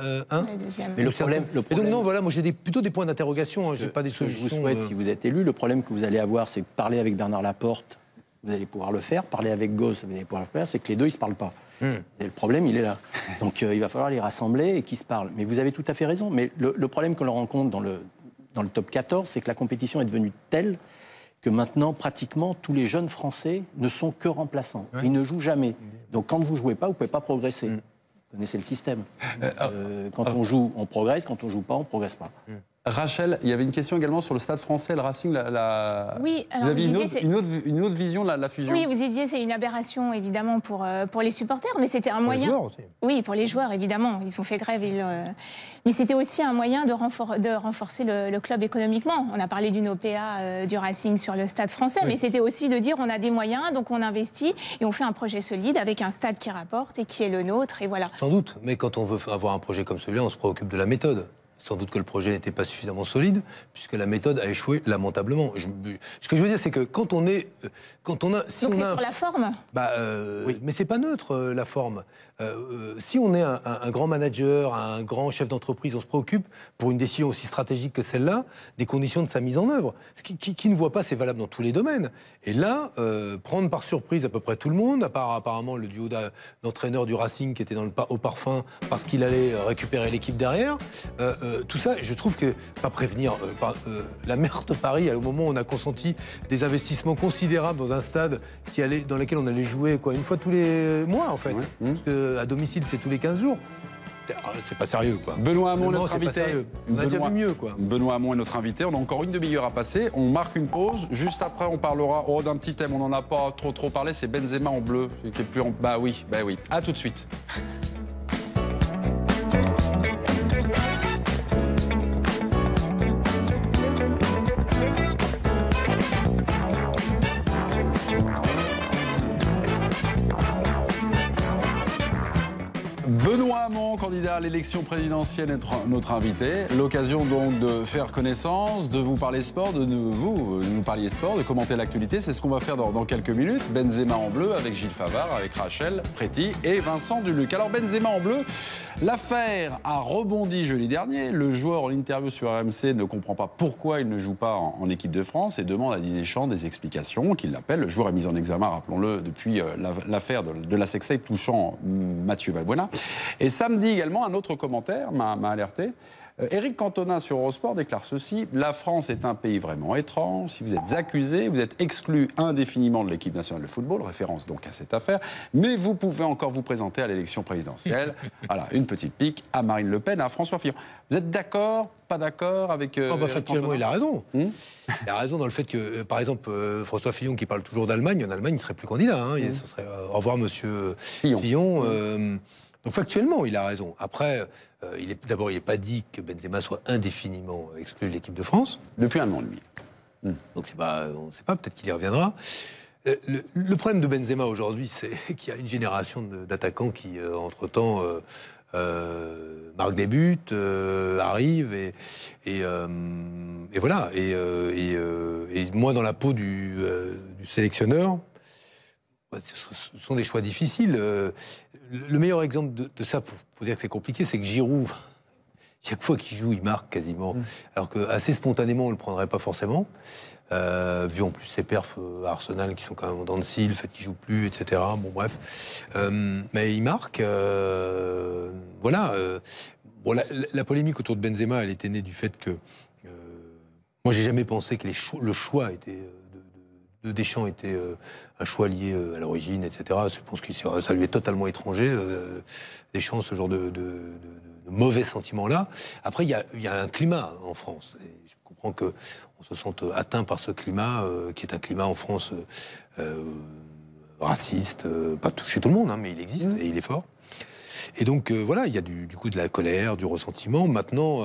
Mais le problème... Et donc non, voilà, moi j'ai plutôt des points d'interrogation, j'ai pas des solutions. Je vous souhaite, si vous êtes élu, le problème que vous allez avoir, c'est parler avec Bernard Laporte, vous allez pouvoir le faire, parler avec Gauss, vous allez pouvoir le faire, c'est que les deux, ils se parlent pas. Et le problème, il est là. Donc il va falloir les rassembler et qu'ils se parlent. Mais vous avez tout à fait raison. Mais le problème qu'on rencontre dans le top 14, c'est que la compétition est devenue telle que maintenant, pratiquement, tous les jeunes Français ne sont que remplaçants. Ouais. Ils ne jouent jamais. Donc quand vous ne jouez pas, vous ne pouvez pas progresser. Vous connaissez le système. Quand on joue, on progresse. Quand on ne joue pas, on ne progresse pas. Rachel, il y avait une question également sur le Stade français, le Racing. Oui, alors vous aviez une autre vision de la fusion. Oui, vous disiez c'est une aberration évidemment pour les supporters, mais c'était un moyen. Pour les joueurs aussi. Oui, pour les joueurs évidemment, ils ont fait grève. Mais c'était aussi un moyen de renforcer le club économiquement. On a parlé d'une OPA du Racing sur le Stade français, mais c'était aussi de dire on a des moyens, donc on investit et on fait un projet solide avec un stade qui rapporte et qui est le nôtre et voilà. Sans doute, mais quand on veut avoir un projet comme celui-là, on se préoccupe de la méthode. Sans doute que le projet n'était pas suffisamment solide, puisque la méthode a échoué lamentablement. Ce que je veux dire, c'est que quand on a... Donc c'est sur la forme. Oui. Mais c'est pas neutre, la forme. Si on est un grand manager, un grand chef d'entreprise, on se préoccupe, pour une décision aussi stratégique que celle-là, des conditions de sa mise en œuvre. Qui ne voit pas, c'est valable dans tous les domaines. Et là, prendre par surprise à peu près tout le monde, à part apparemment le duo d'entraîneurs du Racing qui était au parfum parce qu'il allait récupérer l'équipe derrière... tout ça, je trouve que, pas prévenir, la maire de Paris, au moment où on a consenti des investissements considérables dans un stade dans lequel on allait jouer une fois tous les mois, en fait. Parce qu'à domicile, c'est tous les 15 jours. C'est pas sérieux, quoi. Benoît Hamon, notre invité. On a déjà vu mieux, quoi. Benoît Hamon est notre invité. On a encore une demi-heure à passer. On marque une pause. Juste après, on parlera d'un petit thème. On n'en a pas trop parlé. C'est Benzema en bleu. Qui est plus en... Bah oui. À tout de suite. Benoît Hamon, candidat à l'élection présidentielle, est notre invité. L'occasion donc de faire connaissance, de vous parler sport, de nous parliez sport, de commenter l'actualité. C'est ce qu'on va faire dans quelques minutes. Benzema en bleu avec Gilles Favard, avec Rachel Préti et Vincent Duluc. Alors Benzema en bleu, l'affaire a rebondi jeudi dernier. Le joueur en interview sur RMC ne comprend pas pourquoi il ne joue pas en équipe de France et demande à Didier Deschamps des explications qu'il l'appelle. Le joueur est mis en examen, rappelons-le, depuis l'affaire de la sextape touchant Mathieu Valbuena. Et samedi dit également, un autre commentaire m'a alerté. Éric Cantona sur Eurosport déclare ceci: la France est un pays vraiment étrange. Si vous êtes accusé, vous êtes exclu indéfiniment de l'équipe nationale de football, référence donc à cette affaire, mais vous pouvez encore vous présenter à l'élection présidentielle. Voilà, une petite pique à Marine Le Pen et à François Fillon. Vous êtes d'accord, pas d'accord avec factuellement, il a raison. Il a raison dans le fait que, par exemple, François Fillon, qui parle toujours d'Allemagne, en Allemagne, il ne serait plus candidat. Ce serait, au revoir, monsieur Fillon. Donc factuellement, il a raison. Après, d'abord, il n'est pas dit que Benzema soit indéfiniment exclu de l'équipe de France. Depuis un an, lui. Donc on ne sait pas, peut-être qu'il y reviendra. Le problème de Benzema aujourd'hui, c'est qu'il y a une génération d'attaquants qui, entre-temps, marquent des buts, arrivent, et voilà. Et moi, dans la peau du sélectionneur, ce sont des choix difficiles. Le meilleur exemple de ça, pour dire que c'est compliqué, c'est que Giroud, chaque fois qu'il joue, il marque quasiment. Alors qu'assez spontanément, on ne le prendrait pas forcément. Vu en plus ses perfs à Arsenal qui sont quand même en dents de scie, le fait qu'il ne joue plus, etc. Bon, bref. Mais il marque. Voilà. Bon, la polémique autour de Benzema, elle était née du fait que. Moi, j'ai jamais pensé que le choix était. De Deschamps était un choix lié à l'origine, etc. Je pense que ça lui est totalement étranger, Deschamps, ce genre de mauvais sentiments-là. Après, il y a un climat en France. Et je comprends qu'on se sente atteint par ce climat, qui est un climat en France raciste, pas chez tout le monde, mais il existe et il est fort. Et donc, voilà, il y a du coup de la colère, du ressentiment. Maintenant,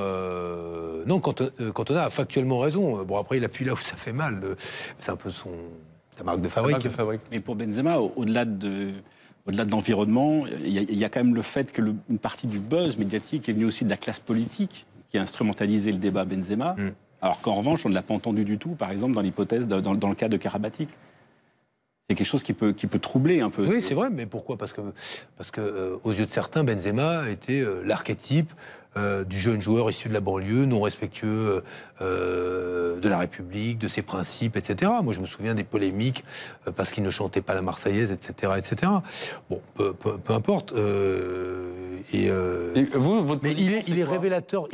non, Cantona a factuellement raison. Bon, après, il appuie là où ça fait mal. C'est un peu sa marque de fabrique. Mais pour Benzema, au-delà de l'environnement, il y a quand même le fait que une partie du buzz médiatique est venue aussi de la classe politique qui a instrumentalisé le débat Benzema. Alors qu'en revanche, on ne l'a pas entendu du tout, par exemple, dans l'hypothèse, dans le cas de Karabatic. C'est quelque chose qui peut troubler un peu. Oui, c'est vrai, mais pourquoi ? Parce que aux yeux de certains, Benzema était l'archétype du jeune joueur issu de la banlieue, non respectueux de la République, de ses principes, etc. Moi, je me souviens des polémiques parce qu'il ne chantait pas la Marseillaise, etc., etc. Bon, peu importe. Mais il est révélateur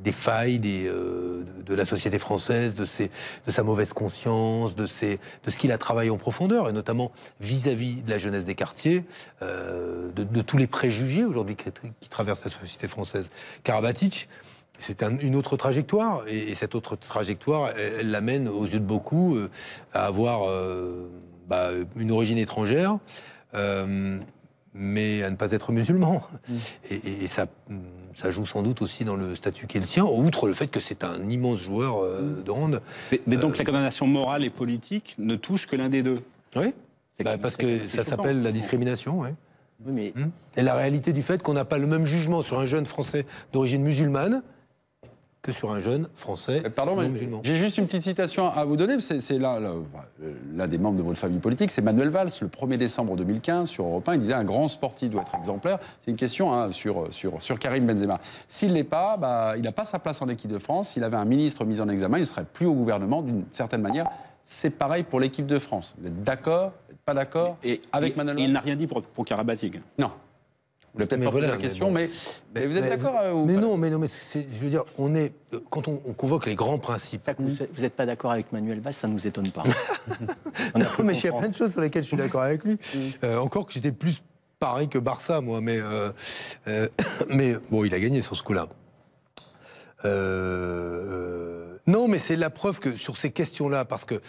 des failles de la société française, de sa mauvaise conscience, de ce qu'il a travaillé en profondeur, et notamment vis-à-vis de la jeunesse des quartiers, de tous les préjugés aujourd'hui qui traversent la société française. Karabatic, c'est une autre trajectoire, et cette autre trajectoire, elle l'amène aux yeux de beaucoup à avoir une origine étrangère, mais à ne pas être musulman. Et ça joue sans doute aussi dans le statut qui est le sien, outre le fait que c'est un immense joueur de hand. Mais donc la condamnation morale et politique ne touche que l'un des deux. Oui, parce que ça s'appelle la discrimination. Oui. Oui, mais... Et la réalité du fait qu'on n'a pas le même jugement sur un jeune Français d'origine musulmane que sur un jeune Français non musulman. J'ai juste une petite citation à vous donner. C'est l'un des membres de votre famille politique, c'est Manuel Valls, le 1er décembre 2015, sur Europe 1, il disait « Un grand sportif doit être exemplaire ». C'est une question sur Karim Benzema. S'il ne l'est pas, il n'a pas sa place en équipe de France. S'il avait un ministre mis en examen, il ne serait plus au gouvernement d'une certaine manière. C'est pareil pour l'équipe de France. Vous êtes d'accord, pas d'accord avec Manuel Valls ? Il n'a rien dit pour Karabatic. Non. Vous n'avez peut-être pas posé la question, mais vous êtes d'accord mais non, mais je veux dire, quand on convoque les grands principes... Vous n'êtes pas d'accord avec Manuel Valls, ça ne nous étonne pas. Mais il y a plein de choses sur lesquelles je suis d'accord avec lui. Encore que j'étais plus pareil que Barça, moi, mais bon, il a gagné sur ce coup-là. Non, mais c'est la preuve que sur ces questions-là, parce que,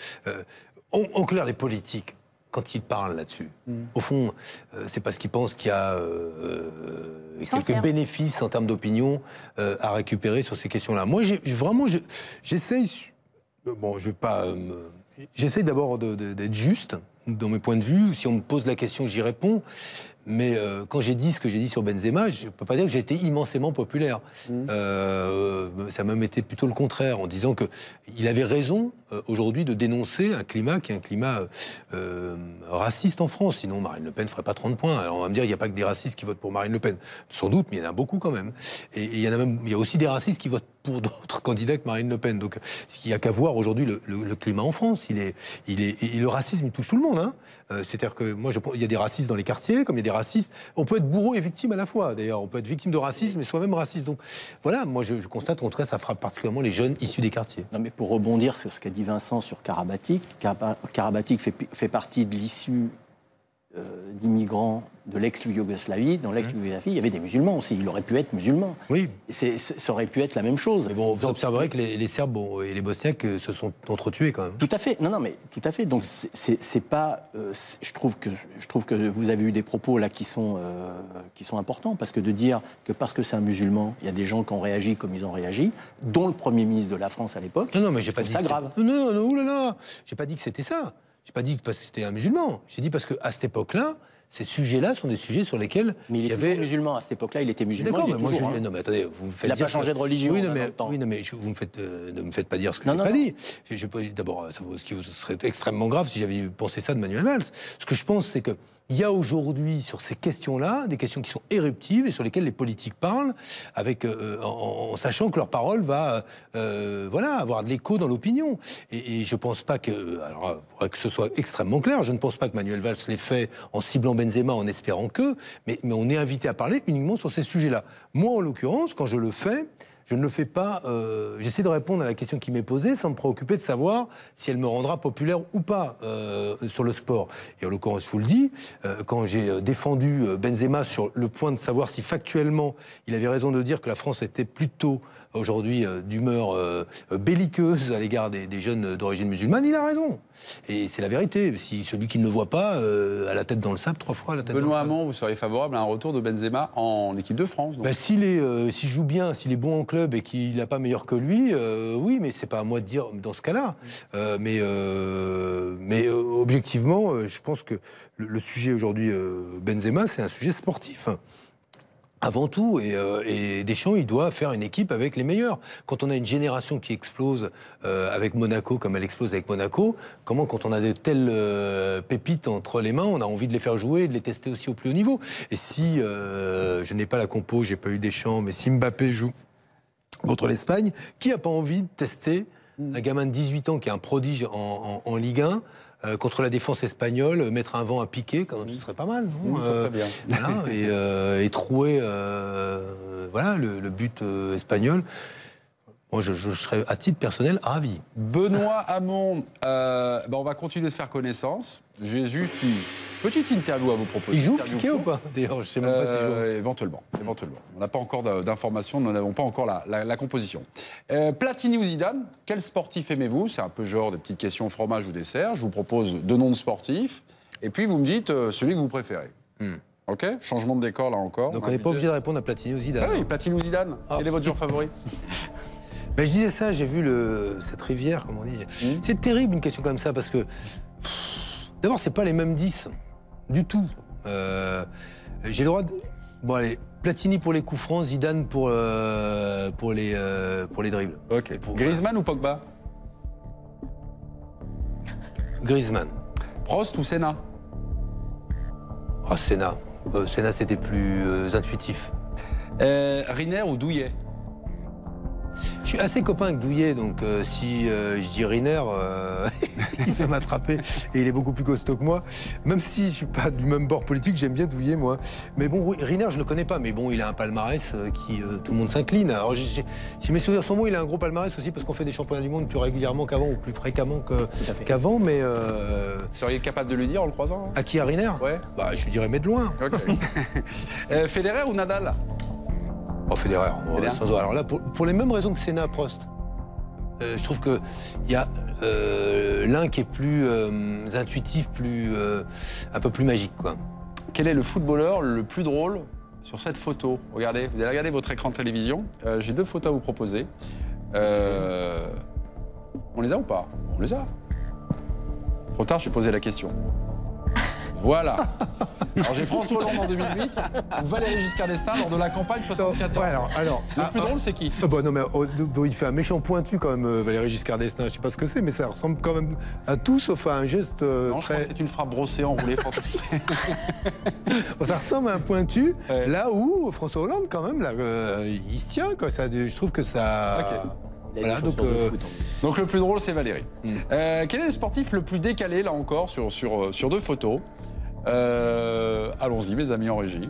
en clair, les politiques, quand ils parlent là-dessus, au fond, c'est parce qu'ils pensent qu'il y a quelques bénéfices en termes d'opinion à récupérer sur ces questions-là. Moi, j'essaye... Bon, je vais pas... J'essaye d'abord d'être juste dans mes points de vue. Si on me pose la question, j'y réponds. Mais quand j'ai dit ce que j'ai dit sur Benzema, je ne peux pas dire que j'ai été immensément populaire. Ça m'a été plutôt le contraire, en disant qu'il avait raison aujourd'hui de dénoncer un climat qui est un climat raciste en France. Sinon, Marine Le Pen ne ferait pas 30 points. Alors on va me dire qu'il n'y a pas que des racistes qui votent pour Marine Le Pen. Sans doute, mais il y en a beaucoup quand même. Et il y a aussi des racistes qui votent pour d'autres candidats que Marine Le Pen. Donc, il n'y a qu'à voir aujourd'hui le climat en France. Et le racisme, il touche tout le monde. monde. Hein. C'est-à-dire que moi, il y a des racistes dans les quartiers, comme il y a des racistes. On peut être bourreau et victime à la fois. D'ailleurs, on peut être victime de racisme et soi-même raciste. Donc voilà, moi je constate qu'en tout cas, ça frappe particulièrement les jeunes issus des quartiers. Non, mais pour rebondir sur ce qu'a dit Vincent sur Karabatic, Karabatic fait partie de l'issue d'immigrants de l'ex-Yougoslavie. Dans l'ex-Yougoslavie, il y avait des musulmans aussi. Il aurait pu être musulman. Oui. Et ça aurait pu être la même chose. Mais bon, vous observerez que les Serbes et les Bosniaques se sont entretués quand même. Tout à fait. Non, mais tout à fait. Donc c'est pas. Je trouve que vous avez eu des propos là qui sont importants, parce que de dire que parce que c'est un musulman, il y a des gens qui ont réagi comme ils ont réagi, dont le Premier ministre de la France à l'époque. Non, mais j'ai pas dit ça grave. Non, oulala. J'ai pas dit que c'était ça. J'ai pas dit que parce que c'était un musulman. J'ai dit parce qu'à cette époque-là, ces sujets-là sont des sujets sur lesquels mais il était musulman à cette époque-là. Il était musulman. D'accord, mais moi toujours, non, mais attendez, vous me faites. Il n'a pas changé de religion. Oui, non, mais vous ne me faites pas dire ce que je n'ai pas dit. D'abord, ce qui serait extrêmement grave si j'avais pensé ça de Manuel Valls. Ce que je pense, c'est que il y a aujourd'hui sur ces questions-là des questions qui sont éruptives et sur lesquelles les politiques parlent, en sachant que leur parole va avoir de l'écho dans l'opinion. Et je ne pense pas que, alors que ce soit extrêmement clair, je ne pense pas que Manuel Valls l'ait fait en ciblant Benzema, en espérant que, mais on est invité à parler uniquement sur ces sujets-là. Moi, en l'occurrence, quand je le fais, je ne le fais pas. J'essaie de répondre à la question qui m'est posée sans me préoccuper de savoir si elle me rendra populaire ou pas sur le sport. Et en l'occurrence, je vous le dis, quand j'ai défendu Benzema sur le point de savoir si factuellement il avait raison de dire que la France était plutôt aujourd'hui d'humeur belliqueuse à l'égard des jeunes d'origine musulmane, il a raison. Et c'est la vérité. Si celui qui ne le voit pas a la tête dans le sable 3 fois, la tête Benoît dans le sable. Hamon, vous seriez favorable à un retour de Benzema en équipe de France donc. S'il joue bien, s'il est bon en club et qu'il n'a pas meilleur que lui, oui, mais c'est pas à moi de dire dans ce cas-là. Mais objectivement, je pense que le sujet aujourd'hui, Benzema, c'est un sujet sportif. Avant tout, et Deschamps, il doit faire une équipe avec les meilleurs. Quand on a une génération qui explose avec Monaco, comme elle explose avec Monaco, comment, quand on a de telles pépites entre les mains, on a envie de les faire jouer et de les tester aussi au plus haut niveau. Et si je n'ai pas la compo, j'ai pas eu Deschamps, mais si Mbappé joue contre l'Espagne, qui n'a pas envie de tester un gamin de 18 ans qui est un prodige en Ligue 1 contre la défense espagnole, mettre un vent à piquer, quand même, ce serait pas mal, non Ça serait bien. Voilà, et trouer le but espagnol. Moi, je serais, à titre personnel, ravi. Benoît Hamon, on va continuer de faire connaissance. J'ai juste une petite interview à vous proposer. Il joue Piqué ou pas? D'ailleurs, je ne sais même pas s'il joue. Éventuellement. On n'a pas encore d'informations, nous n'avons pas encore la composition. Platini ou Zidane, quel sportif aimez-vous? C'est un peu genre des petites questions fromage ou dessert. Je vous propose 2 noms de sportifs. Et puis, vous me dites celui que vous préférez. OK? Changement de décor, là encore. Donc, on n'est pas obligé de répondre à Platini ou Zidane. Ah oui, Platini ou Zidane. Quel est votre joueur favori? Je disais ça, j'ai vu cette rivière, comme on dit. C'est terrible une question comme ça, parce que d'abord, c'est pas les mêmes 10 du tout. J'ai le droit de... Bon, allez, Platini pour les coups francs, Zidane pour les dribbles. OK. Griezmann ou Pogba? Griezmann. Prost ou Senna? Senna. Senna, c'était plus intuitif. Riner ou Douillet? Je suis assez copain avec Douillet, donc si je dis Riner, il fait m'attraper et il est beaucoup plus costaud que moi. Même si je ne suis pas du même bord politique, j'aime bien Douillet, moi. Mais bon, Riner, je ne le connais pas, mais bon, il a un palmarès qui tout le monde s'incline. Alors, si mes souvenirs sont bons, il a un gros palmarès aussi parce qu'on fait des championnats du monde plus régulièrement qu'avant ou plus fréquemment qu'avant, mais... Vous seriez capable de le dire en le croisant? À qui, à Riner? Ouais. Je lui dirais, mais de loin. Okay. Federer ou Nadal? Federer. Alors là, pour les mêmes raisons que Senna, Prost. Je trouve qu'il y a l'un qui est plus intuitif, un peu plus magique, quoi. Quel est le footballeur le plus drôle sur cette photo? Regardez, vous allez regarder votre écran de télévision. J'ai 2 photos à vous proposer. On les a ou pas? On les a. Trop tard, j'ai posé la question. Voilà. Alors j'ai François Hollande en 2008, ou Valéry Giscard d'Estaing lors de la campagne 74. Alors, le plus drôle, c'est qui? Non, mais il fait un méchant pointu quand même, Valéry Giscard d'Estaing. Je sais pas ce que c'est, mais ça ressemble quand même à tout, sauf à un geste non, je crois que c'est une frappe brossée enroulée fantastique. Ça ressemble à un pointu, là où François Hollande, quand même, là, il se tient, quoi. Je trouve que ça... Okay. Il a Voilà, des chaussures de foot, en plus. Donc le plus drôle, c'est Valérie. Quel est le sportif le plus décalé, là encore, sur deux photos? Allons-y, mes amis en régie.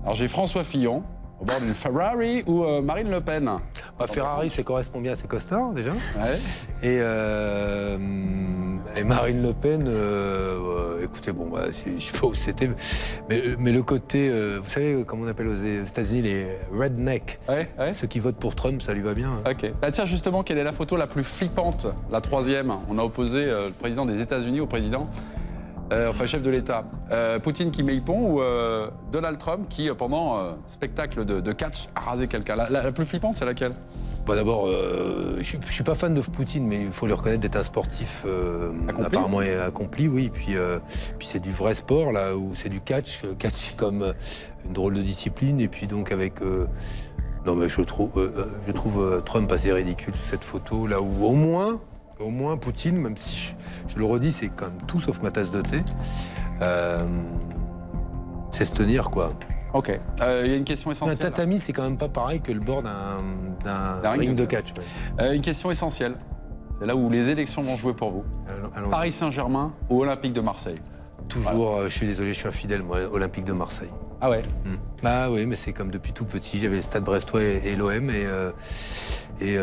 Alors j'ai François Fillon, au bord d'une Ferrari, ou Marine Le Pen. Bah, Ferrari, ça correspond bien à ses costards, déjà. Ouais. Et Marine Le Pen, écoutez, bon, bah, je sais pas où c'était, mais le côté, vous savez, comme on appelle aux États-Unis, les rednecks, Ouais. ceux qui votent pour Trump, ça lui va bien. Ok. Bah, tiens, justement, quelle est la photo la plus flippante? La troisième. On a opposé le président des États-Unis au président, enfin chef de l'État. Poutine qui met Ippon ou Donald Trump qui, pendant spectacle de catch, a rasé quelqu'un. La plus flippante, c'est laquelle? Bah, d'abord, je suis pas fan de Poutine, mais il faut lui reconnaître d'être un sportif apparemment accompli, oui. Puis c'est du vrai sport, là, où c'est du catch. Le catch comme une drôle de discipline, et puis donc avec... non, mais je trouve Trump assez ridicule, cette photo, là où au moins Poutine, même si je le redis, c'est quand même tout sauf ma tasse de thé, c'est se tenir, quoi. Ok. Il y a une question Un essentielle. tatami, c'est quand même pas pareil que le bord d'un ring ring de de catch. Ouais. Une question essentielle. C'est là où les élections vont jouer pour vous. Allons-y. Paris Saint-Germain ou Olympique de Marseille? Toujours, je suis désolé, je suis infidèle, moi, Olympique de Marseille. Ah ouais. Bah oui, mais c'est comme depuis tout petit, j'avais le Stade Brestois et l'OM, et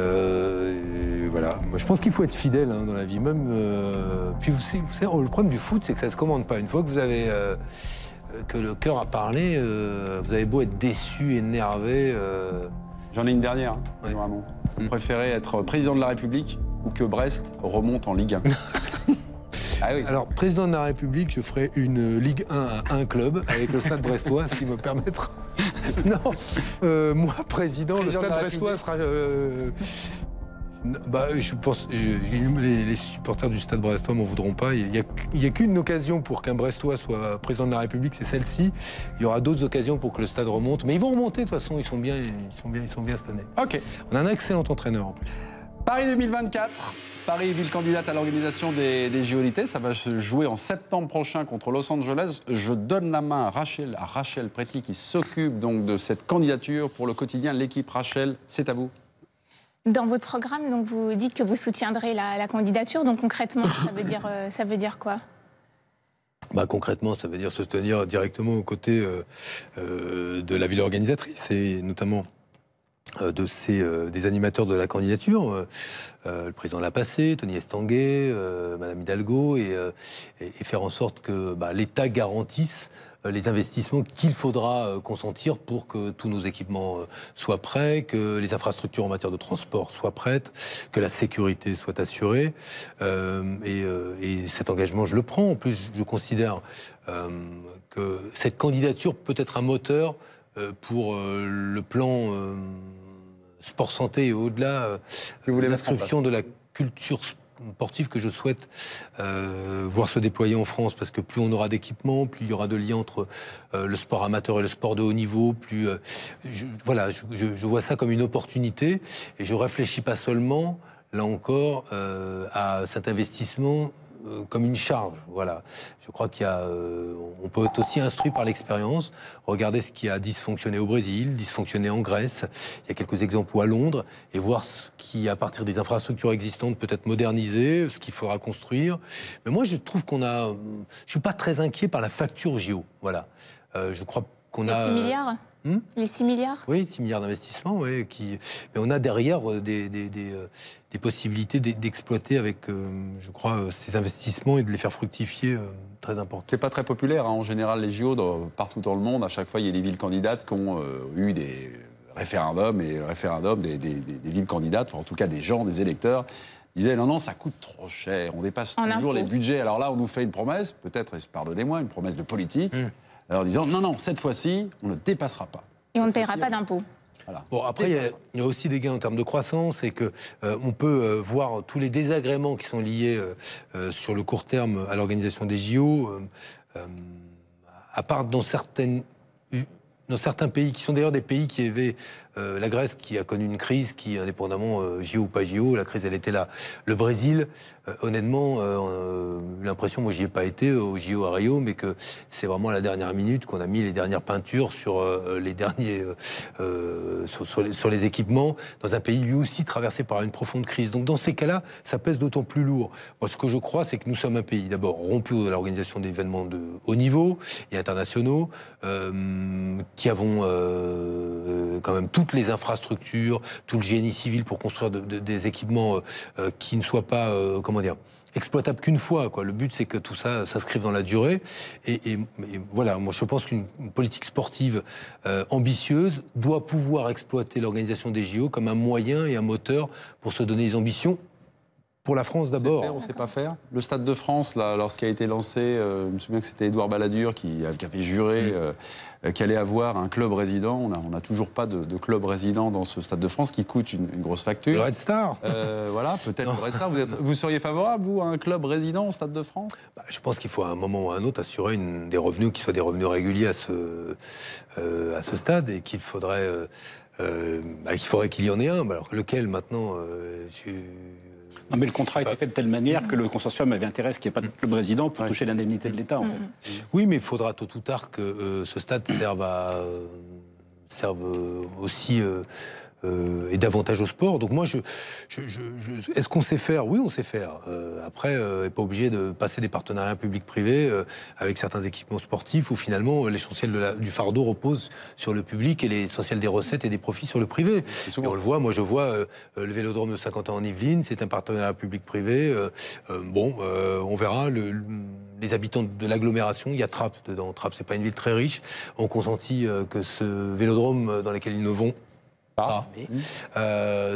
voilà. Moi, je pense qu'il faut être fidèle dans la vie, même. Puis vous savez, le problème du foot, c'est que ça se commande pas. Une fois que vous avez que le cœur a parlé, vous avez beau être déçu, énervé. J'en ai une dernière, hein, Ouais. vraiment. Vous préférez être président de la République ou que Brest remonte en Ligue 1? Ah oui, Alors, président de la République, je ferai une Ligue 1 à un club avec le Stade Brestois, ce qui me permettra. Non, moi, président, le Président de Stade la Brestois sera. Bah, je pense, les supporters du Stade Brestois m'en voudront pas. Il y a qu'une occasion pour qu'un Brestois soit président de la République, c'est celle-ci. Il y aura d'autres occasions pour que le Stade remonte, mais ils vont remonter de toute façon. Ils sont bien cette année. Ok. On a un excellent entraîneur en plus. Paris 2024. Paris, ville candidate à l'organisation des JOLT. Ça va se jouer en septembre prochain contre Los Angeles. Je donne la main à Rachel Préti qui s'occupe donc de cette candidature pour le quotidien L'équipe. Rachel, c'est à vous. Dans votre programme, donc, vous dites que vous soutiendrez la candidature. Donc concrètement, ça veut dire quoi? Bah, concrètement, ça veut dire se tenir directement aux côtés de la ville organisatrice, et notamment des animateurs de la candidature, le président l'a passé, Tony Estanguet, Madame Hidalgo, et faire en sorte que l'État garantisse les investissements qu'il faudra consentir pour que tous nos équipements soient prêts, que les infrastructures en matière de transport soient prêtes, que la sécurité soit assurée. Et cet engagement, je le prends. En plus, je considère que cette candidature peut être un moteur pour le plan sport santé et au-delà, l'inscription de la culture sportive que je souhaite voir se déployer en France, parce que plus on aura d'équipements, plus il y aura de liens entre le sport amateur et le sport de haut niveau, plus je vois ça comme une opportunité, et je réfléchis pas seulement, là encore, à cet investissement comme une charge. Voilà. Je crois on peut être aussi instruit par l'expérience. Regardez ce qui a dysfonctionné au Brésil, dysfonctionné en Grèce. Il y a quelques exemples, ou à Londres, et voir ce qui, à partir des infrastructures existantes, peut être modernisé, ce qu'il faudra construire. Mais moi, je trouve je suis pas très inquiet par la facture JO. Voilà. Je crois qu'on a... 6 milliards Les 6 milliards? Oui, 6 milliards d'investissements, oui, mais on a derrière des possibilités d'exploiter avec, je crois, ces investissements et de les faire fructifier très importants. C'est pas très populaire, hein. En général, les JO, partout dans le monde, à chaque fois, il y a des villes candidates qui ont eu des référendums, et le réferdum des villes candidates, enfin, en tout cas des gens, des électeurs, disaient non, ça coûte trop cher, on dépasse toujours les budgets. Alors là, on nous fait une promesse, peut-être, pardonnez-moi, une promesse de politique, en disant non, cette fois-ci, on ne dépassera pas. Et on ne paiera pas d'impôts. Voilà. Bon, après, il y a aussi des gains en termes de croissance, et que on peut voir tous les désagréments qui sont liés sur le court terme à l'organisation des JO, à part dans certains pays, qui sont d'ailleurs des pays qui avaient... la Grèce qui a connu une crise qui, indépendamment JO ou pas JO, la crise elle était là. Le Brésil, honnêtement, l'impression, moi j'y ai pas été au JO à Rio, mais que c'est vraiment à la dernière minute qu'on a mis les dernières peintures sur les derniers, sur les équipements, dans un pays lui aussi traversé par une profonde crise. Donc dans ces cas-là, ça pèse d'autant plus lourd. Moi, ce que je crois, c'est que nous sommes un pays d'abord rompu à l'organisation d'événements de haut niveau et internationaux, qui avons quand même toutes les infrastructures, tout le génie civil pour construire des équipements qui ne soient pas, comment dire, exploitables qu'une fois, quoi. Le but, c'est que tout ça s'inscrive dans la durée. Et voilà, moi je pense qu'une politique sportive ambitieuse doit pouvoir exploiter l'organisation des JO comme un moyen et un moteur pour se donner des ambitions. Pour la France d'abord. On ne sait pas faire. Le Stade de France, là, lorsqu'il a été lancé, je me souviens que c'était Édouard Balladur qui avait juré qu'il allait avoir un club résident. On n'a toujours pas de club résident dans ce Stade de France qui coûte une grosse facture. Le Red Star. Voilà, peut-être le Red Star. Vous seriez favorable, vous, à un club résident au Stade de France? Je pense qu'il faut à un moment ou à un autre assurer des revenus qui soient des revenus réguliers à ce stade et qu'il faudrait qu'il y en ait un. Alors lequel maintenant Non, mais le contrat a été fait de telle manière que le consortium avait intérêt à ce qu'il n'y ait pas de club résident pour toucher l'indemnité de l'État, en fait. Oui, mais il faudra tôt ou tard que ce stade serve aussi et davantage au sport. Donc moi, est-ce qu'on sait faire? Oui, on sait faire. Après, on n'est pas obligé de passer des partenariats publics-privés avec certains équipements sportifs où finalement l'essentiel du fardeau repose sur le public et l'essentiel des recettes et des profits sur le privé. Et on le voit, moi je vois le Vélodrome de Saint-Quentin en Yvelines, c'est un partenariat public-privé. On verra. Les habitants de l'agglomération, il y a Trappes dedans. Trappes, c'est pas une ville très riche, ont consenti que ce vélodrome dans lequel ils ne vont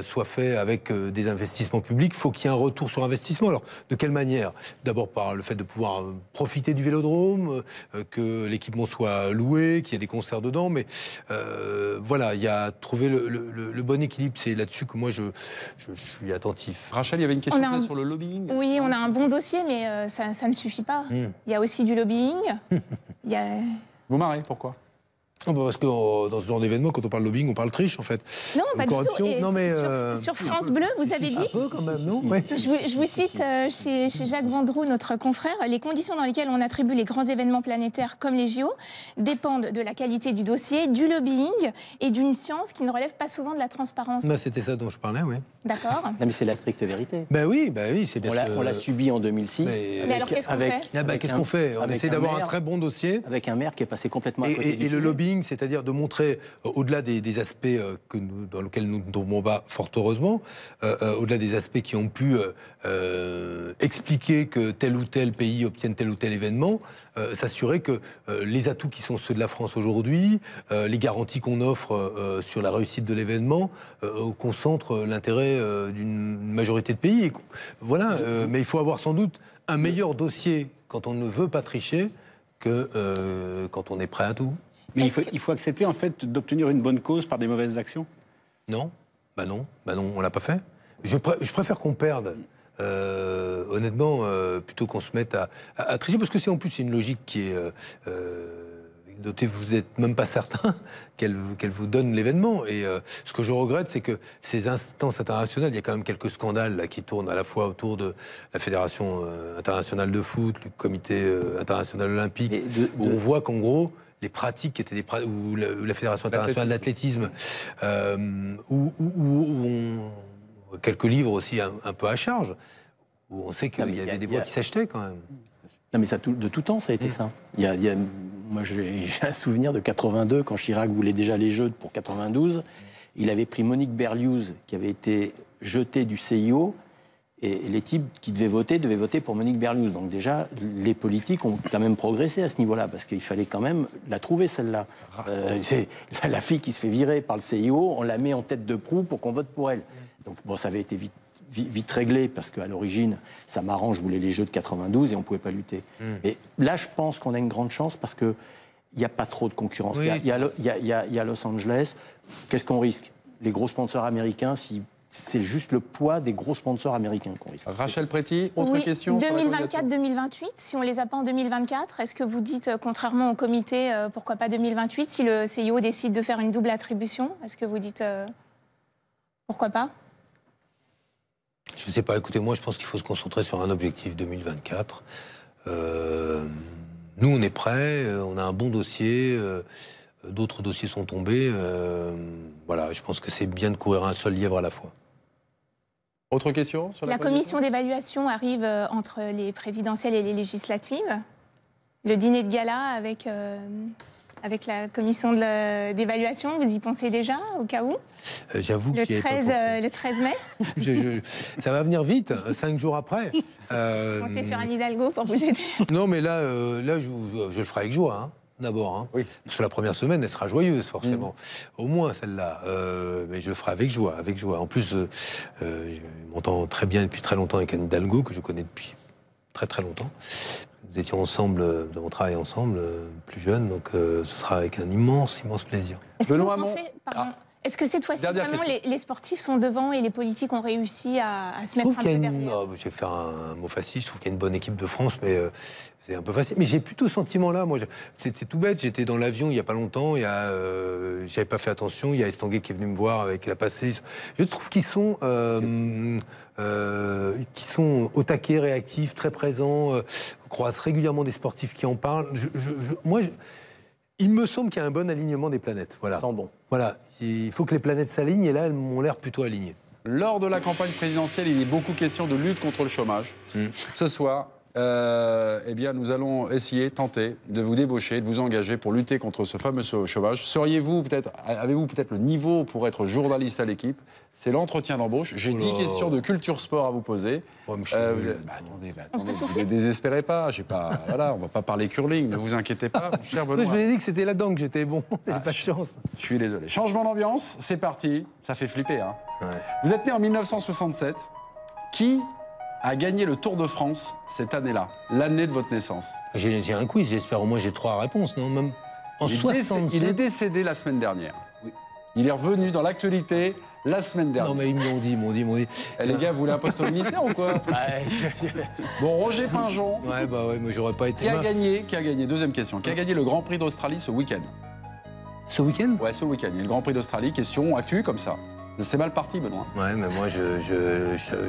soit fait avec des investissements publics. Il faut qu'il y ait un retour sur investissement. Alors, de quelle manière? D'abord par le fait de pouvoir profiter du vélodrome, que l'équipement soit loué, qu'il y ait des concerts dedans. Mais voilà, il y a trouvé le bon équilibre. C'est là-dessus que moi, je suis attentif. Rachel, il y avait une question sur le lobbying. Oui, on a un bon dossier, mais ça ne suffit pas. Il y a aussi du lobbying. Vous marrez, pourquoi? Parce que dans ce genre d'événement, quand on parle lobbying, on parle triche, en fait. Non, pas du tout. Et non, mais sur France Bleu, vous avez dit... Un peu, quand même, non? Je vous cite chez Jacques Vendroux, notre confrère, les conditions dans lesquelles on attribue les grands événements planétaires comme les JO dépendent de la qualité du dossier, du lobbying et d'une science qui ne relève pas souvent de la transparence. C'était ça dont je parlais, oui. D'accord. Non, mais c'est la stricte vérité. Oui, c'est bien. On l'a subi en 2006. Mais alors, qu'est-ce qu'on fait? Qu'est-ce qu'on fait? On essaie d'avoir un très bon dossier. Avec un maire qui est passé complètement à côté du et le sujet. lobbying, c'est-à-dire de montrer, au-delà des aspects dans lesquels nous ne tombons pas, fort heureusement, au-delà des aspects qui ont pu expliquer que tel ou tel pays obtienne tel ou tel événement, s'assurer que les atouts qui sont ceux de la France aujourd'hui, les garanties qu'on offre sur la réussite de l'événement, concentrent l'intérêt d'une majorité de pays. Voilà, mais il faut avoir sans doute un meilleur dossier quand on ne veut pas tricher que quand on est prêt à tout. Mais il faut accepter, en fait, d'obtenir une bonne cause par des mauvaises actions? Non, non, on l'a pas fait. Je préfère qu'on perde, honnêtement, plutôt qu'on se mette à tricher, parce que c'est en plus une logique qui est dotée, vous n'êtes même pas certain qu'elle vous donne l'événement. Et ce que je regrette, c'est que ces instances internationales, il y a quand même quelques scandales là, qui tournent à la fois autour de la Fédération internationale de foot, le Comité international olympique, où on voit qu'en gros, les pratiques qui étaient ou la Fédération internationale d'athlétisme, quelques livres aussi un peu à charge, où on sait qu'il y avait des voix qui s'achetaient quand même. Non, mais de tout temps, ça a été ça. Moi, j'ai un souvenir de 82, quand Chirac voulait déjà les Jeux pour 92. Il avait pris Monique Berlioz, qui avait été jetée du CIO, et les types qui devaient voter pour Monique Berlioz. Donc déjà, les politiques ont quand même progressé à ce niveau-là, parce qu'il fallait quand même la trouver, celle-là. La fille qui se fait virer par le CIO, on la met en tête de proue pour qu'on vote pour elle. Donc bon, ça avait été vite réglé, parce qu'à l'origine, ça m'arrange, je voulais les Jeux de 92 et on ne pouvait pas lutter. Et là, je pense qu'on a une grande chance, parce qu'il n'y a pas trop de concurrence. Il y a Los Angeles. Qu'est-ce qu'on risque? Les gros sponsors américains, c'est juste le poids des gros sponsors américains qu'on risque. Rachel Préti, autre question? 2024-2028, si on ne les a pas en 2024, est-ce que vous dites, contrairement au comité, pourquoi pas 2028, si le CIO décide de faire une double attribution? Est-ce que vous dites pourquoi pas? Je ne sais pas, écoutez, moi je pense qu'il faut se concentrer sur un objectif 2024. Nous on est prêts, on a un bon dossier, d'autres dossiers sont tombés. Voilà, je pense que c'est bien de courir un seul lièvre à la fois. Autre question sur la commission d'évaluation arrive entre les présidentielles et les législatives. Le dîner de gala avec la commission d'évaluation, vous y pensez déjà, au cas où? J'avoue que le 13 mai. Ça va venir vite, 5 jours après. Comptez sur Anne Hidalgo pour vous aider. Non, mais là je le ferai avec joie, hein, d'abord. Hein. Oui. Parce que la première semaine, elle sera joyeuse, forcément. Au moins, celle-là. Mais je le ferai avec joie, avec joie. En plus, je m'entends très bien depuis très longtemps avec Anne Hidalgo, que je connais depuis très très longtemps. Nous étions ensemble, nous avons travaillé ensemble, plus jeunes, donc ce sera avec un immense plaisir. Est-ce que vous pensez, est-ce que cette fois-ci, vraiment, les sportifs sont devant et les politiques ont réussi à se mettre un peu derrière? Je vais faire un mot facile, je trouve qu'il y a une bonne équipe de France, mais c'est un peu facile. Mais j'ai plutôt ce sentiment-là, moi, c'était tout bête, j'étais dans l'avion il n'y a pas longtemps, j'avais pas fait attention, il y a Estanguet qui est venu me voir avec la passée. Je trouve qu'ils sont au taquet, réactifs, très présents, croisent régulièrement des sportifs qui en parlent. Il me semble qu'il y a un bon alignement des planètes. Voilà. Sans bon. Voilà. Il faut que les planètes s'alignent et là, elles m'ont l'air plutôt alignées. Lors de la campagne présidentielle, il est beaucoup question de lutte contre le chômage. Ce soir, eh bien, nous allons tenter de vous débaucher, de vous engager pour lutter contre ce fameux chômage. Avez-vous peut-être le niveau pour être journaliste à l'équipe? C'est l'entretien d'embauche. J'ai 10 questions de culture sport à vous poser. Attendez, ne vous désespérez pas. Voilà, on ne va pas parler curling, ne vous inquiétez pas, cher Benoît. Je vous ai dit que c'était là-dedans que j'étais bon. J'ai pas de chance. Je suis désolé. Changement d'ambiance, c'est parti. Ça fait flipper, hein. Ouais. Vous êtes né en 1967. Qui a gagné le Tour de France cette année-là, l'année de votre naissance? J'ai un quiz, j'espère au moins j'ai 3 réponses, non? Même en 67. Il est décédé la semaine dernière. Oui. Il est revenu dans l'actualité la semaine dernière. Non mais ils m'ont dit. Eh, les gars, vous voulez un poste au ministère ou quoi? Bon, Roger Pinjon. Ouais, mais j'aurais pas été. Qui a gagné, deuxième question, qui a gagné le Grand Prix d'Australie ce week-end? Ce week-end? Ouais, ce week-end. Il y a le Grand Prix d'Australie, question actu comme ça. C'est mal parti, Benoît. Ouais, mais moi,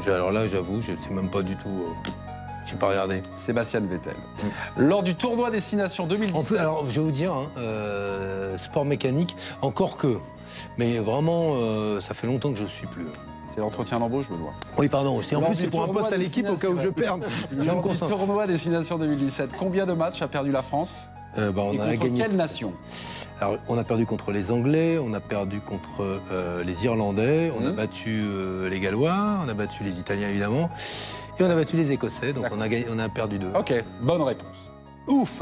alors là, j'avoue, je ne sais même pas du tout. Je n'ai pas regardé. Sébastien Vettel. Lors du tournoi Destination 2017. Alors, je vais vous dire, sport mécanique, encore que. Mais vraiment, ça fait longtemps que je ne suis plus. C'est l'entretien d'embauche, Benoît. Oui, pardon. En plus, c'est pour un poste à l'équipe au cas où je perde. Lors du tournoi Destination 2017, combien de matchs a perdu la France? On a gagné. Quelle nation? Alors, on a perdu contre les Anglais, on a perdu contre les Irlandais, on a battu les Gallois, on a battu les Italiens évidemment, et on a battu les Écossais, donc on a perdu 2. Ok, bonne réponse. Ouf!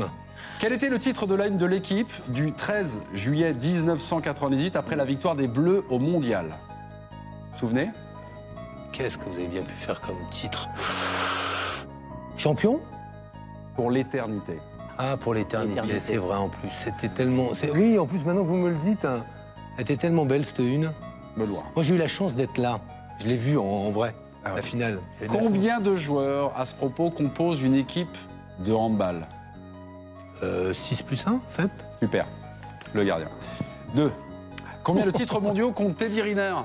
Quel était le titre de la une de l'équipe du 13 juillet 1998 après la victoire des Bleus au Mondial? Vous vous souvenez? Qu'est-ce que vous avez bien pu faire comme titre? Champion? Pour l'éternité. Ah, pour l'éternité, c'est vrai en plus. C'était tellement... Oui, en plus, maintenant que vous me le dites, elle était tellement belle, cette une. Benoît. Moi, j'ai eu la chance d'être là. Je l'ai vu en vrai, la finale. Combien de joueurs, à ce propos, composent une équipe de handball? 6 plus 1, 7. Super, le gardien. 2. Combien de titres mondiaux compte Teddy Riner?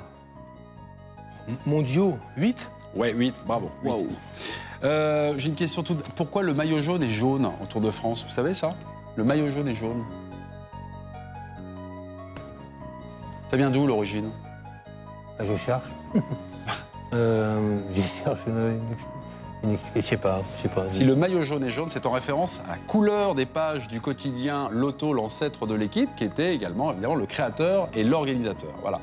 Mondiaux, 8. Ouais, 8, bravo. Wow. J'ai une question toute... Pourquoi le maillot jaune est jaune au Tour de France? Vous savez ça? Le maillot jaune est jaune. Ça vient d'où l'origine? Je cherche. Je cherche je sais pas. Si le maillot jaune est jaune, c'est en référence à la couleur des pages du quotidien Lotto, l'ancêtre de l'équipe, qui était également évidemment le créateur et l'organisateur. Voilà.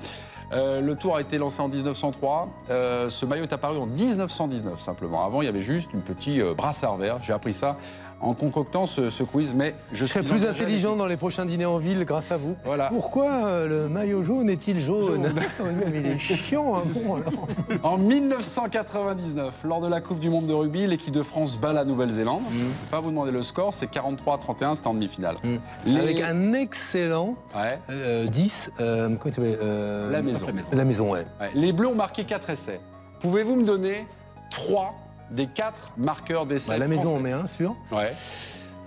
Le Tour a été lancé en 1903. Ce maillot est apparu en 1919 simplement. Avant, il y avait juste une petite brassard vert. J'ai appris ça en concoctant ce quiz, mais je serai plus intelligent dans les prochains dîners en ville grâce à vous. Voilà. Pourquoi le maillot jaune est-il jaune? Mais il est chiant, hein, bon, alors. En 1999, lors de la Coupe du Monde de rugby, l'équipe de France bat la Nouvelle-Zélande. Je ne vais pas vous demander le score, c'est 43-31, c'était en demi-finale. Avec un excellent 10, comment il s'appelle La Maison. La Maison, ouais. Les Bleus ont marqué 4 essais. Pouvez-vous me donner 3 des 4 marqueurs d'essais? La Maison, on met un, sûr. Ouais.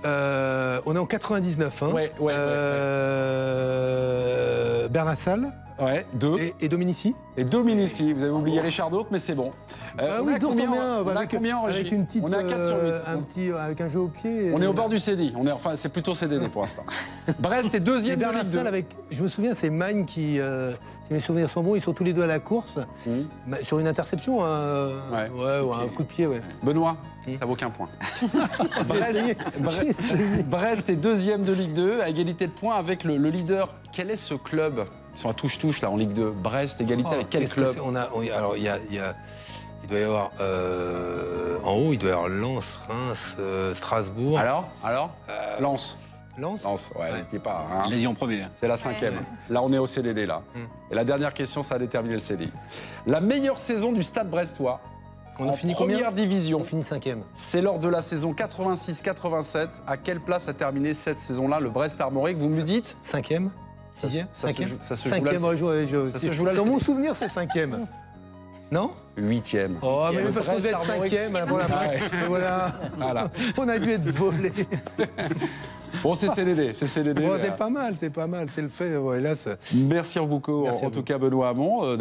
On est en 99, hein. Ouais. Bernard Salle. Ouais, 2. Et Dominici? Et Dominici. Vous avez oublié Richard D'autre, mais c'est bon. Oui, Dortmund, on a combien en régie? avec une petite, on est à 4 sur 8. avec un jeu au pied. On est au bord du CDI. Enfin, c'est plutôt CDD pour l'instant. Brest est Et deuxième de Bernard Ligue 2. Salle avec, je me souviens, c'est Magne qui, si mes souvenirs sont bons, ils sont tous les deux à la course, sur une interception, ou un coup de pied, ouais. Benoît, ça vaut qu'un point. Brest est deuxième de Ligue 2, à égalité de points avec le leader. Quel est ce club? Ils sont à touche-touche là en Ligue 2. Brest, égalité avec quel club? Alors, il doit y avoir, en haut, il doit y avoir Lens, Reims, Strasbourg. Alors Lens. Lens, ouais, n'hésitez pas. Hein. Il a dit en premier. C'est la 5e. Là, on est au CDD, là. Et la dernière question, ça a déterminé le CDI. La meilleure saison du Stade brestois, on a fini première combien? division. On finit 5e. C'est lors de la saison 86-87. À quelle place a terminé cette saison-là le Brest Armorique? Vous me dites? 5e? 6e? Ça se joue là. 5e, Ça se joue là. dans mon souvenir, c'est 5e. Non? 8e. Oh, mais parce qu'on devait être Brest-Armorique. 5e avant la fin. Voilà. On a dû être volé. Bon, c'est CDD. Bon, c'est pas mal, c'est le fait. Ouais, là, Merci beaucoup, Merci en tout cas, Benoît Hamon.